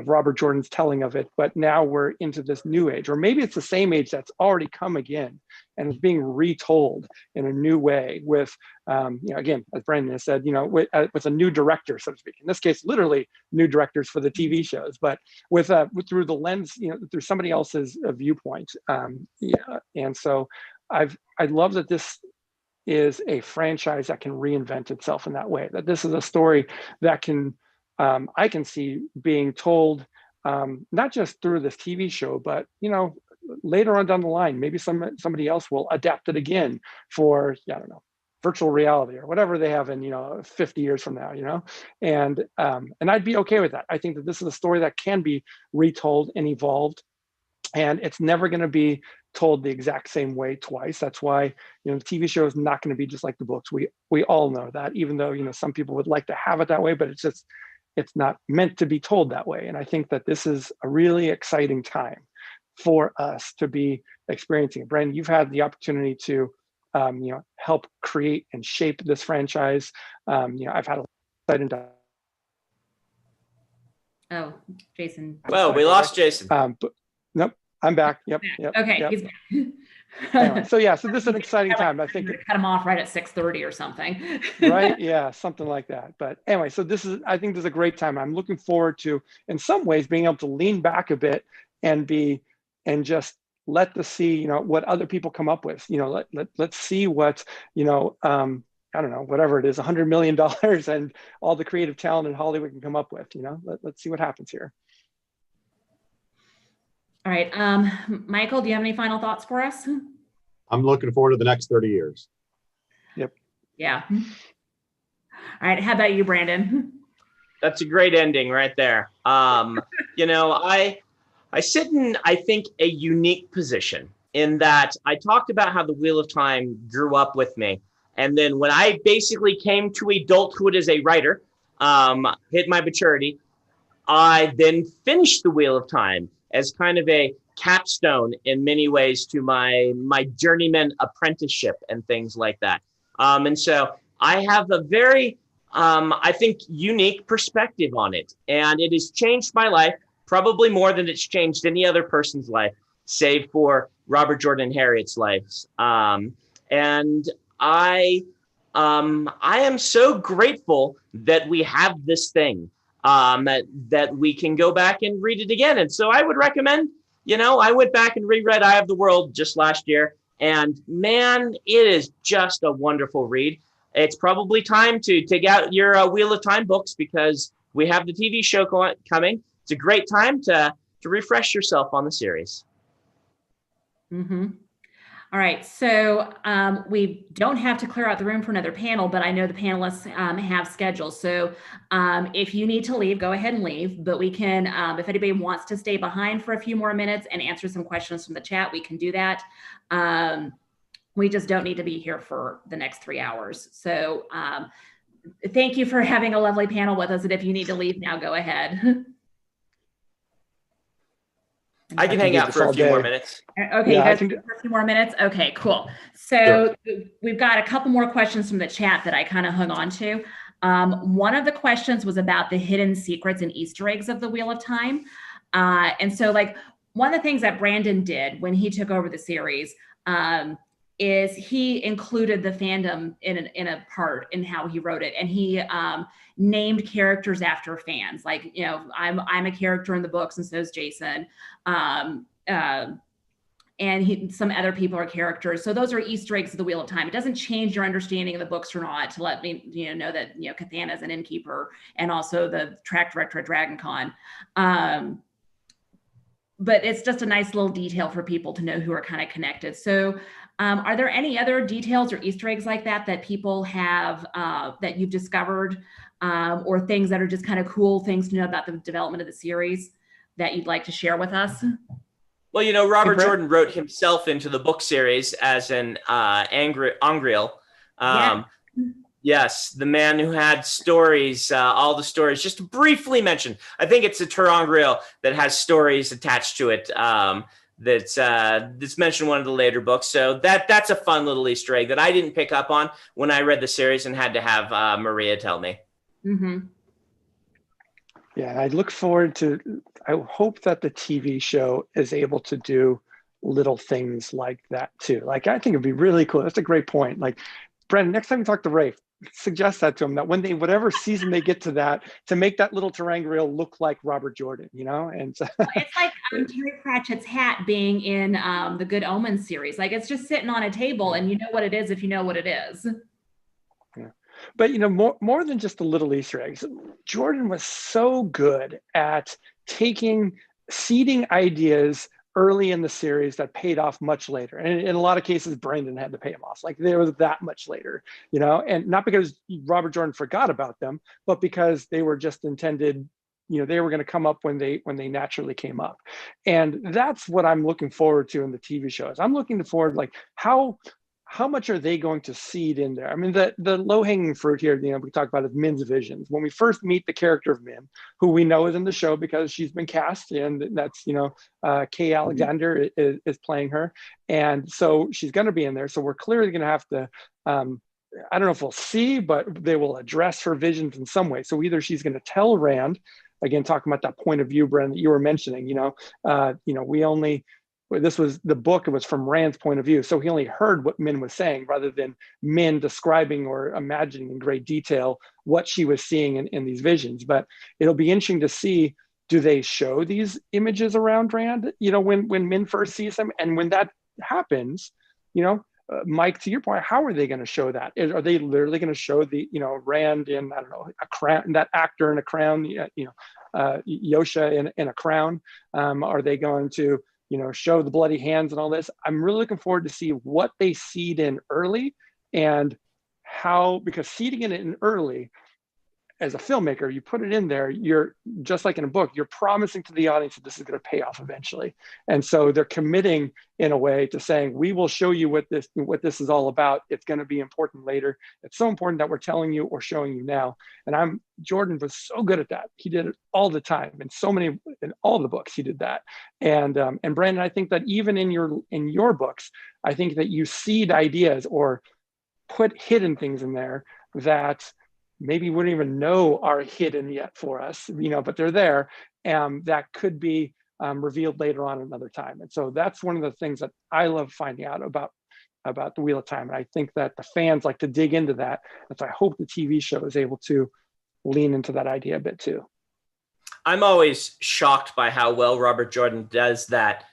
Robert Jordan's telling of it. But now we're into this new age, or maybe it's the same age that's already come again and is being retold in a new way with, again, as Brandon has said, with a new director, so to speak. In this case, literally new directors for the TV shows, but with through the lens, through somebody else's viewpoint. And so I love that this is a franchise that can reinvent itself in that way, that this is a story that can, I can see being told, not just through this TV show, but, later on down the line, maybe somebody else will adapt it again for, I don't know, virtual reality or whatever they have in, 50 years from now, and I'd be okay with that. I think that this is a story that can be retold and evolved, and it's never going to be told the exact same way twice. That's why, the TV show is not going to be just like the books. We all know that, even though, some people would like to have it that way, but it's not meant to be told that way. And I think that this is a really exciting time for us to be experiencing. Brandon, you've had the opportunity to, help create and shape this franchise. I've had a exciting time. Oh, Jason. Well, we lost Jason. But, nope. I'm back. Yep. Okay, yep. he's back. Anyway, so this is an exciting time. I think cut him off right at 6:30 or something. Right? Yeah, something like that. But anyway, so I think this is a great time. I'm looking forward to, in some ways, being able to lean back a bit and just let the see, what other people come up with. Let's see what, I don't know, whatever it is, $100 million and all the creative talent in Hollywood can come up with. Let's see what happens here. All right, Michael, do you have any final thoughts for us? I'm looking forward to the next 30 years. Yep. Yeah. All right, how about you, Brandon? That's a great ending right there. I sit in, I think, a unique position in that I talked about how the Wheel of Time grew up with me. And then when I basically came to adulthood as a writer, hit my maturity, I then finished the Wheel of Time as kind of a capstone in many ways to my journeyman apprenticeship and things like that. And so I have a very, I think, unique perspective on it. And it has changed my life probably more than it's changed any other person's life, save for Robert Jordan and Harriet's lives. And I am so grateful that we have this thing. That we can go back and read it again. And so I would recommend, I went back and reread Eye of the World just last year, and man, it is just a wonderful read. It's probably time to take out your Wheel of Time books because we have the TV show coming. It's a great time to refresh yourself on the series. Mm-hmm. All right, so we don't have to clear out the room for another panel, but I know the panelists have schedules. So if you need to leave, go ahead and leave. But we can, if anybody wants to stay behind for a few more minutes and answer some questions from the chat, we can do that. We just don't need to be here for the next 3 hours. So thank you for having a lovely panel with us. And if you need to leave now, go ahead. I can hang out for a few more minutes. Okay, yeah, you guys for a few more minutes? Okay, cool. So we've got a couple more questions from the chat that I kind of hung on to. One of the questions was about the hidden secrets and Easter eggs of the Wheel of Time. And so one of the things that Brandon did when he took over the series is he included the fandom in a part in how he wrote it. And he named characters after fans. Like, I'm a character in the books and so is Jason. And some other people are characters. So those are Easter eggs of the Wheel of Time. It doesn't change your understanding of the books or not to let me know that, Cathana is an innkeeper and also the track director at DragonCon. But it's just a nice little detail for people to know who are kind of connected. So are there any other details or Easter eggs like that people have that you've discovered or things that are just kind of cool things to know about the development of the series that you'd like to share with us? Well, Robert Jordan wrote himself into the book series as an Angreal. Yeah. Yes, the man who had stories, all the stories, just briefly mentioned. I think it's a Terangreal that has stories attached to it that's mentioned in one of the later books. So that's a fun little Easter egg that I didn't pick up on when I read the series and had to have Maria tell me. Mm-hmm. Yeah, I look forward to, I hope that the TV show is able to do little things like that too. Like, I think it'd be really cool. That's a great point. Like, Brendan, next time you talk to Rafe, suggest that to him, that when they, whatever season they get to that, to make that little ter'angreal look like Robert Jordan, you know? And so it's like Terry Pratchett's hat being in the Good Omens series. Like, it's just sitting on a table and you know what it is if you know what it is. Yeah. But, you know, more than just the little Easter eggs, Jordan was so good at seeding ideas early in the series that paid off much later. And in a lot of cases, Brandon had to pay them off. Like, they were that much later, you know, and not because Robert Jordan forgot about them, but because they were just intended, you know, they were going to come up when they naturally came up. And that's what I'm looking forward to in the TV shows. I'm looking forward, like, how much are they going to seed in there? I mean, the low-hanging fruit here, you know, we talk about is Min's visions. When we first meet the character of Min, who we know is in the show because she's been cast, and that's, you know, Kay Alexander is playing her. And so she's going to be in there. So we're clearly going to have to, I don't know if we'll see, but they will address her visions in some way. So either she's going to tell Rand, again, talking about that point of view, Bren, that you were mentioning, you know, we only, this was the book, it was from Rand's point of view. So he only heard what Min was saying rather than Min describing or imagining in great detail what she was seeing in these visions. But it'll be interesting to see, do they show these images around Rand, you know, when Min first sees them? And when that happens, you know, Mike, to your point, how are they going to show that? Are they literally going to show the, you know, Rand in, I don't know, a crown, that actor in a crown, you know, Yosha in a crown? Are they going to, you know, show the bloody hands and all this? I'm really looking forward to see what they seed in early, and how, because seeding it in early, as a filmmaker, you put it in there, you're just like in a book, you're promising to the audience that this is going to pay off eventually. And so they're committing in a way to saying, we will show you what this is all about. It's going to be important later. It's so important that we're telling you or showing you now. And Jordan was so good at that. He did it all the time. In all the books, he did that. And Brandon, I think that even in your books, I think that you seed ideas or put hidden things in there that maybe we wouldn't even know are hidden yet for us, you know, but they're there, that could be revealed later on another time. And so that's one of the things that I love finding out about the Wheel of Time. And I think that the fans like to dig into that. And so I hope the TV show is able to lean into that idea a bit too. I'm always shocked by how well Robert Jordan does that.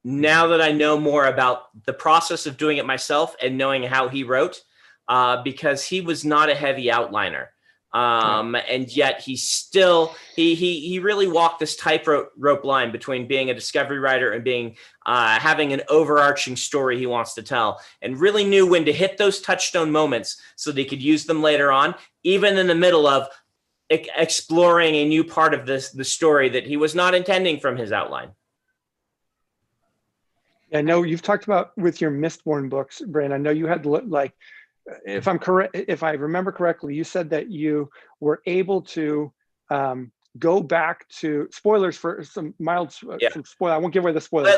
Now that I know more about the process of doing it myself and knowing how he wrote, because he was not a heavy outliner. And yet he still, he really walked this tightrope line between being a discovery writer and being, having an overarching story he wants to tell, and really knew when to hit those touchstone moments so they could use them later on, even in the middle of exploring a new part of the story that he was not intending from his outline. I know you've talked about with your Mistborn books, Brandon, I know you had like, if I'm correct, if I remember correctly, you said that you were able to go back to, spoilers for some mild, some spoiler. I won't give away the spoilers.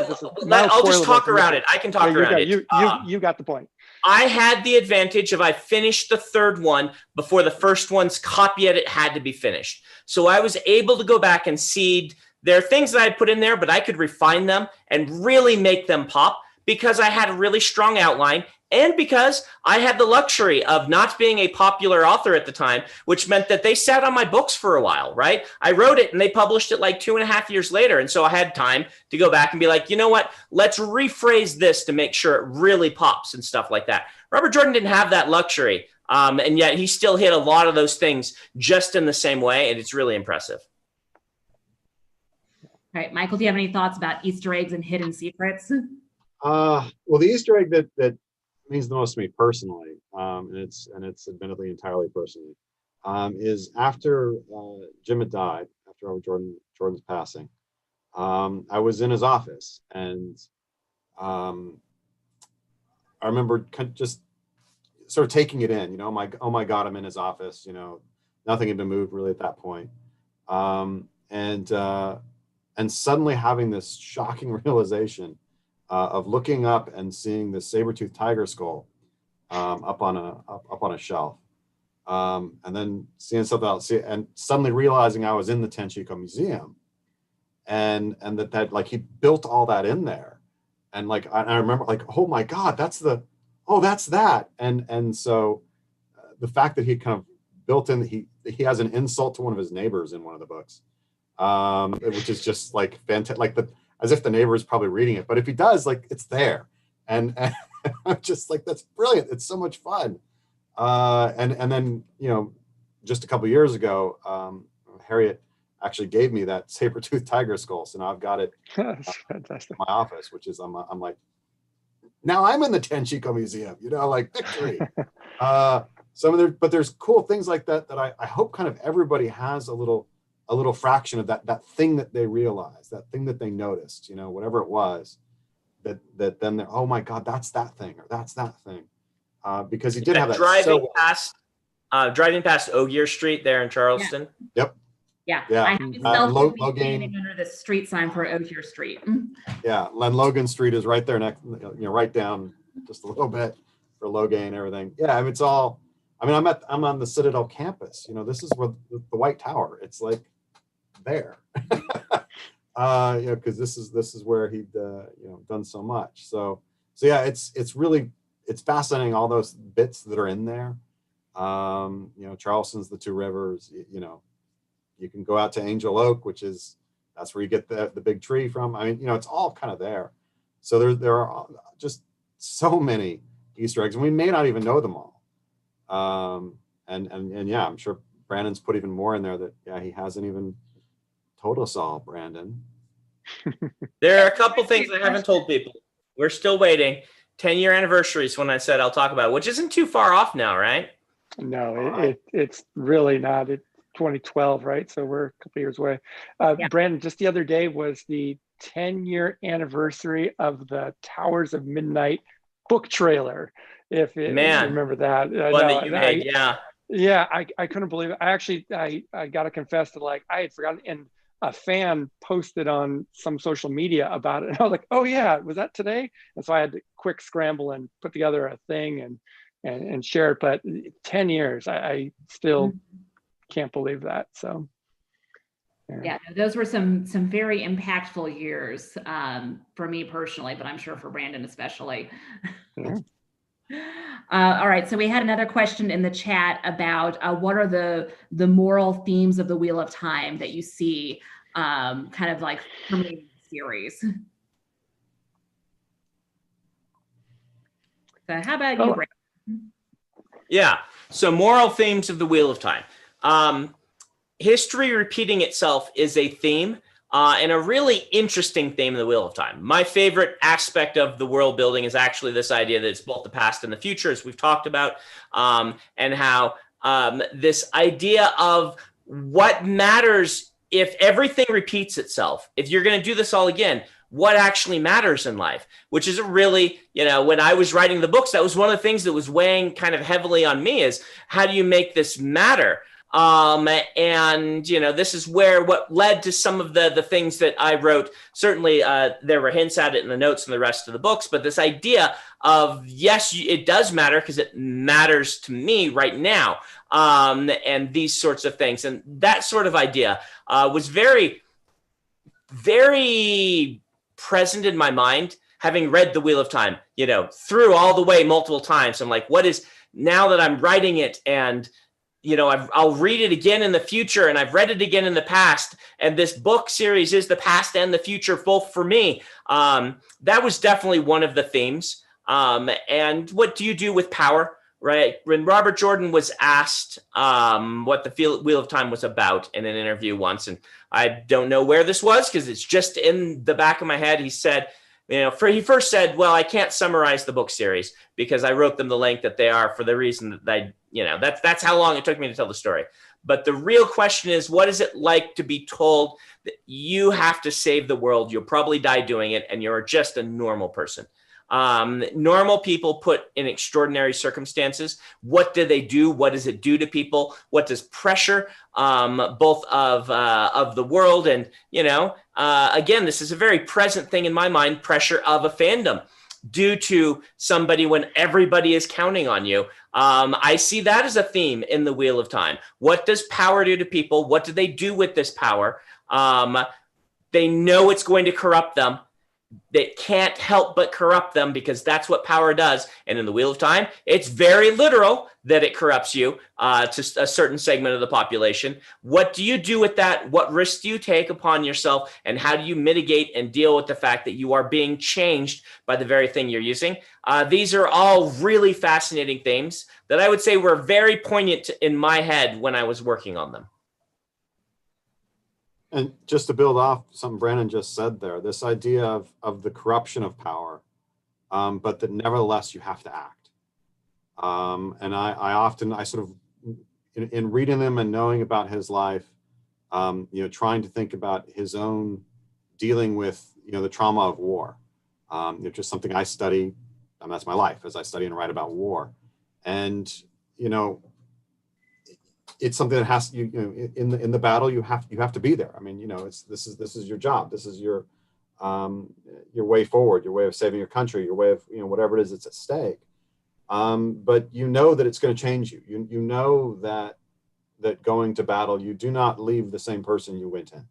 I'll just talk around it. I can talk around it. You got the point. I had the advantage of, I finished the third one before the first one's copy edit had to be finished. So I was able to go back and seed. There are things that I put in there, but I could refine them and really make them pop because I had a really strong outline. And because I had the luxury of not being a popular author at the time, which meant that they sat on my books for a while, right? I wrote it and they published it like 2.5 years later. And so I had time to go back and be like, you know what? Let's rephrase this to make sure it really pops and stuff like that. Robert Jordan didn't have that luxury. And yet he still hit a lot of those things just in the same way. And it's really impressive. All right, Michael, do you have any thoughts about Easter eggs and hidden secrets? Well, the Easter egg that means the most to me personally, and it's admittedly entirely personally, is after Jim had died, after Jordan's passing, I was in his office, and I remember just sort of taking it in, you know, oh my God, I'm in his office, you know, nothing had been moved really at that point, and suddenly having this shocking realization of looking up and seeing the saber-toothed tiger skull up on a shelf, and then seeing something else, and suddenly realizing I was in the Tenshiko Museum, and that like he built all that in there, and like I remember like, oh my God, that's that, and so the fact that he kind of built in, he has an insult to one of his neighbors in one of the books, which is just like fantastic, like as if the neighbor is probably reading it, but if he does, like it's there, and I'm just like, that's brilliant. It's so much fun. And then, you know, just a couple of years ago, Harriet actually gave me that saber-toothed tiger skull, so now I've got it That's fantastic. in my office, which is I'm like, now I'm in the Tenshiko Museum, you know, like victory. But there's cool things like that I hope kind of everybody has a little fraction of that thing that they realized, that thing that they noticed, you know, whatever it was, that then they're, oh my God, that's that thing, or that's that thing. Because he did have that. Driving past Ogier Street there in Charleston. Yep. Yeah. Yeah. I have a selfie standing Logan, under the street sign for Ogier Street. yeah, Len Logan Street is right there next, you know, right down just a little bit for Logan and everything. Yeah, I mean, it's all. I mean, I'm on the Citadel campus. You know, this is where the White Tower. It's like there. You know, because this is where he'd you know, done so much. So yeah, it's fascinating, all those bits that are in there. You know, Charleston's the Two Rivers. You know, you can go out to Angel Oak, that's where you get the big tree from. I mean, you know, it's all kind of there. So there are just so many Easter eggs, and we may not even know them all. And yeah, I'm sure Brandon's put even more in there that, yeah, he hasn't even told us all, Brandon. There are a couple things I haven't told people. We're still waiting. 10-year anniversaries when I said I'll talk about it, which isn't too far off now, right? No, it's really not. It's 2012, right? So we're a couple years away. Yeah. Brandon, just the other day was the 10-year anniversary of the Towers of Midnight book trailer. If you remember that. One that you made, yeah. Yeah, I couldn't believe it. I got to confess that, like, I had forgotten, and a fan posted on some social media about it. And I was like, oh yeah, was that today? And so I had to quick scramble and put together a thing and share it. But 10 years, I still can't believe that. So yeah, those were some very impactful years for me personally, but I'm sure for Brandon especially. Yeah. All right, so we had another question in the chat about what are the moral themes of the Wheel of Time that you see kind of like permeating the series. So how about you, Brandon? Yeah, so moral themes of the Wheel of Time. History repeating itself is a theme. And a really interesting theme in the Wheel of Time. My favorite aspect of the world building is actually this idea that it's both the past and the future, as we've talked about, and how this idea of what matters if everything repeats itself. If you're going to do this all again, what actually matters in life, which is a really, you know, when I was writing the books, that was one of the things that was weighing kind of heavily on me is how do you make this matter? And, you know, this is what led to some of the things that I wrote. Certainly, there were hints at it in the notes and the rest of the books, but this idea of, yes, it does matter because it matters to me right now. And these sorts of things. And that sort of idea was very, very present in my mind, having read The Wheel of Time, you know, through all the way multiple times. I'm like, what is, now that I'm writing it and, you know, I'll read it again in the future, and I've read it again in the past. And this book series is the past and the future, both for me. That was definitely one of the themes. And what do you do with power, right? When Robert Jordan was asked what the Wheel of Time was about in an interview once, and I don't know where this was because it's just in the back of my head, he said, you know, he first said, well, I can't summarize the book series because I wrote them the length that they are for the reason that you know, that's how long it took me to tell the story. But the real question is, what is it like to be told that you have to save the world? You'll probably die doing it, and you're just a normal person. Normal people put in extraordinary circumstances. What do they do? What does it do to people? What does pressure, both of the world and, you know, again, this is a very present thing in my mind, pressure of a fandom due to somebody when everybody is counting on you. I see that as a theme in the Wheel of Time. What does power do to people? What do they do with this power? They know it's going to corrupt them. They can't help but corrupt them because that's what power does. And in the Wheel of Time, it's very literal that it corrupts you to a certain segment of the population. What do you do with that? What risks do you take upon yourself? And how do you mitigate and deal with the fact that you are being changed by the very thing you're using? These are all really fascinating themes that I would say were very poignant in my head when I was working on them. And just to build off something Brandon just said there, this idea of the corruption of power, but that nevertheless you have to act. And I sort of, in reading them and knowing about his life, trying to think about his own dealing with, the trauma of war. It's just something I study, and that's my life, as I study and write about war. And, it's something that has to, in the battle, you have to be there. I mean, this is your job. This is your way forward, your way of saving your country, your way of, whatever it is that's at stake. But that it's going to change you. You know that going to battle, you do not leave the same person you went in.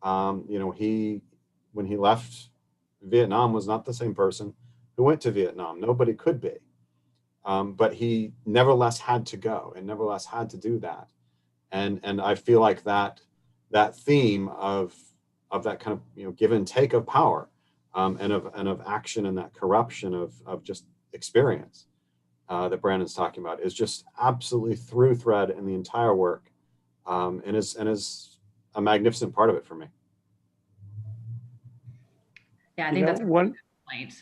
When he left Vietnam, was not the same person who went to Vietnam. Nobody could be. But he nevertheless had to go and nevertheless had to do that. And I feel like that theme of that kind of, give and take of power, and of action, and that corruption of just experience, that Brandon's talking about, is just absolutely through thread in the entire work, and is a magnificent part of it for me. Yeah, I think that's one point.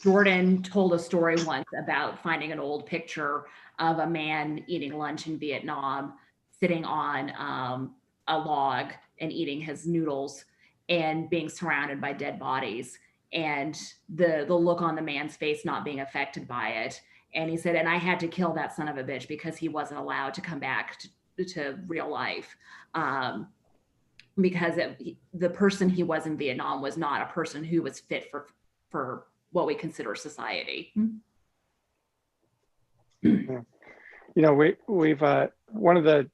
Jordan told a story once about finding an old picture of a man eating lunch in Vietnam, sitting on a log and eating his noodles and being surrounded by dead bodies, and the look on the man's face not being affected by it. And he said, and I had to kill that son of a bitch because he wasn't allowed to come back to real life. Because the person he was in Vietnam was not a person who was fit for what we consider society. We've one of the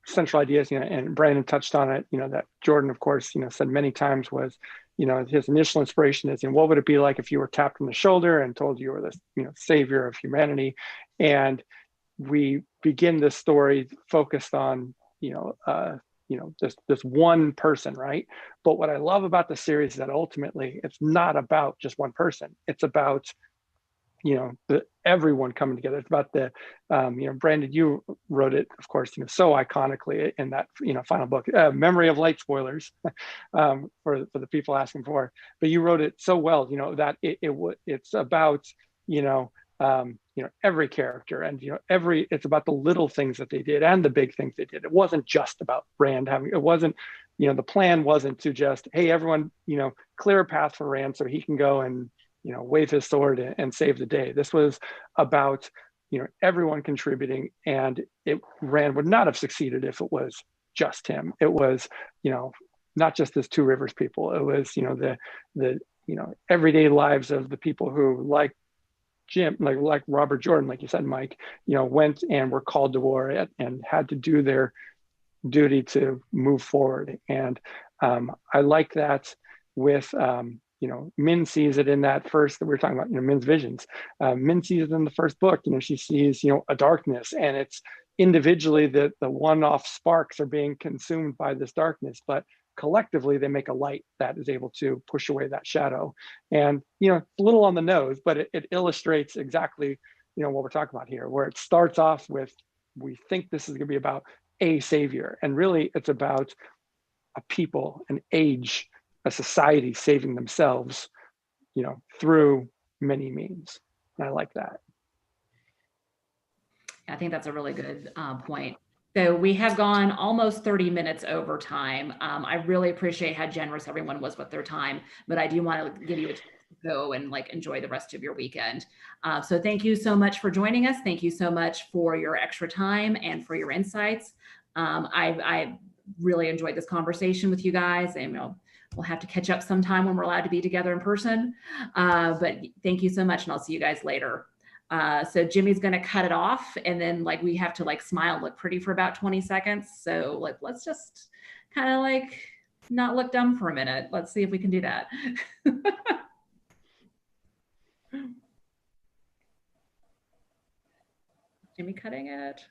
central ideas, and Brandon touched on it, that Jordan, of course, said many times was, his initial inspiration is, what would it be like if you were tapped on the shoulder and told you were the, savior of humanity? And we begin this story focused on, this one person, right? But what I love about the series is that ultimately it's not about just one person. It's about, everyone coming together. It's about the, Brandon, you wrote it, of course, so iconically in that, final book, Memory of Light, spoilers for the people asking for, but you wrote it so well, that it's about, every character, and it's about the little things that they did and the big things they did. It wasn't just about Rand it wasn't, the plan wasn't to just, hey, everyone, clear a path for Rand so he can go and, wave his sword and save the day. This was about, everyone contributing, and Rand would not have succeeded if it was just him. It was, not just his Two Rivers people. It was, the everyday lives of the people who, like Jim, like Robert Jordan, like you said, Mike, went and were called to war and had to do their duty to move forward. And I like that with, Min sees it in that first that we were talking about, Min's visions. Min sees it in the first book, she sees, a darkness, and it's individually that the one-off sparks are being consumed by this darkness, but collectively they make a light that is able to push away that shadow. And a little on the nose, but it illustrates exactly what we're talking about here, where it starts off with, we think this is going to be about a savior, and really it's about a people, an age, a society saving themselves through many means. And I like that. I think that's a really good point. So we have gone almost 30 minutes over time. I really appreciate how generous everyone was with their time, but I do want to give you a chance to go and enjoy the rest of your weekend. So thank you so much for joining us. Thank you so much for your extra time and for your insights. I really enjoyed this conversation with you guys, and we'll have to catch up sometime when we're allowed to be together in person. But thank you so much, and I'll see you guys later. So Jimmy's gonna cut it off, and then like we have to like smile and look pretty for about 20 seconds. So like let's just kind of like not look dumb for a minute. Let's see if we can do that. Jimmy cutting it.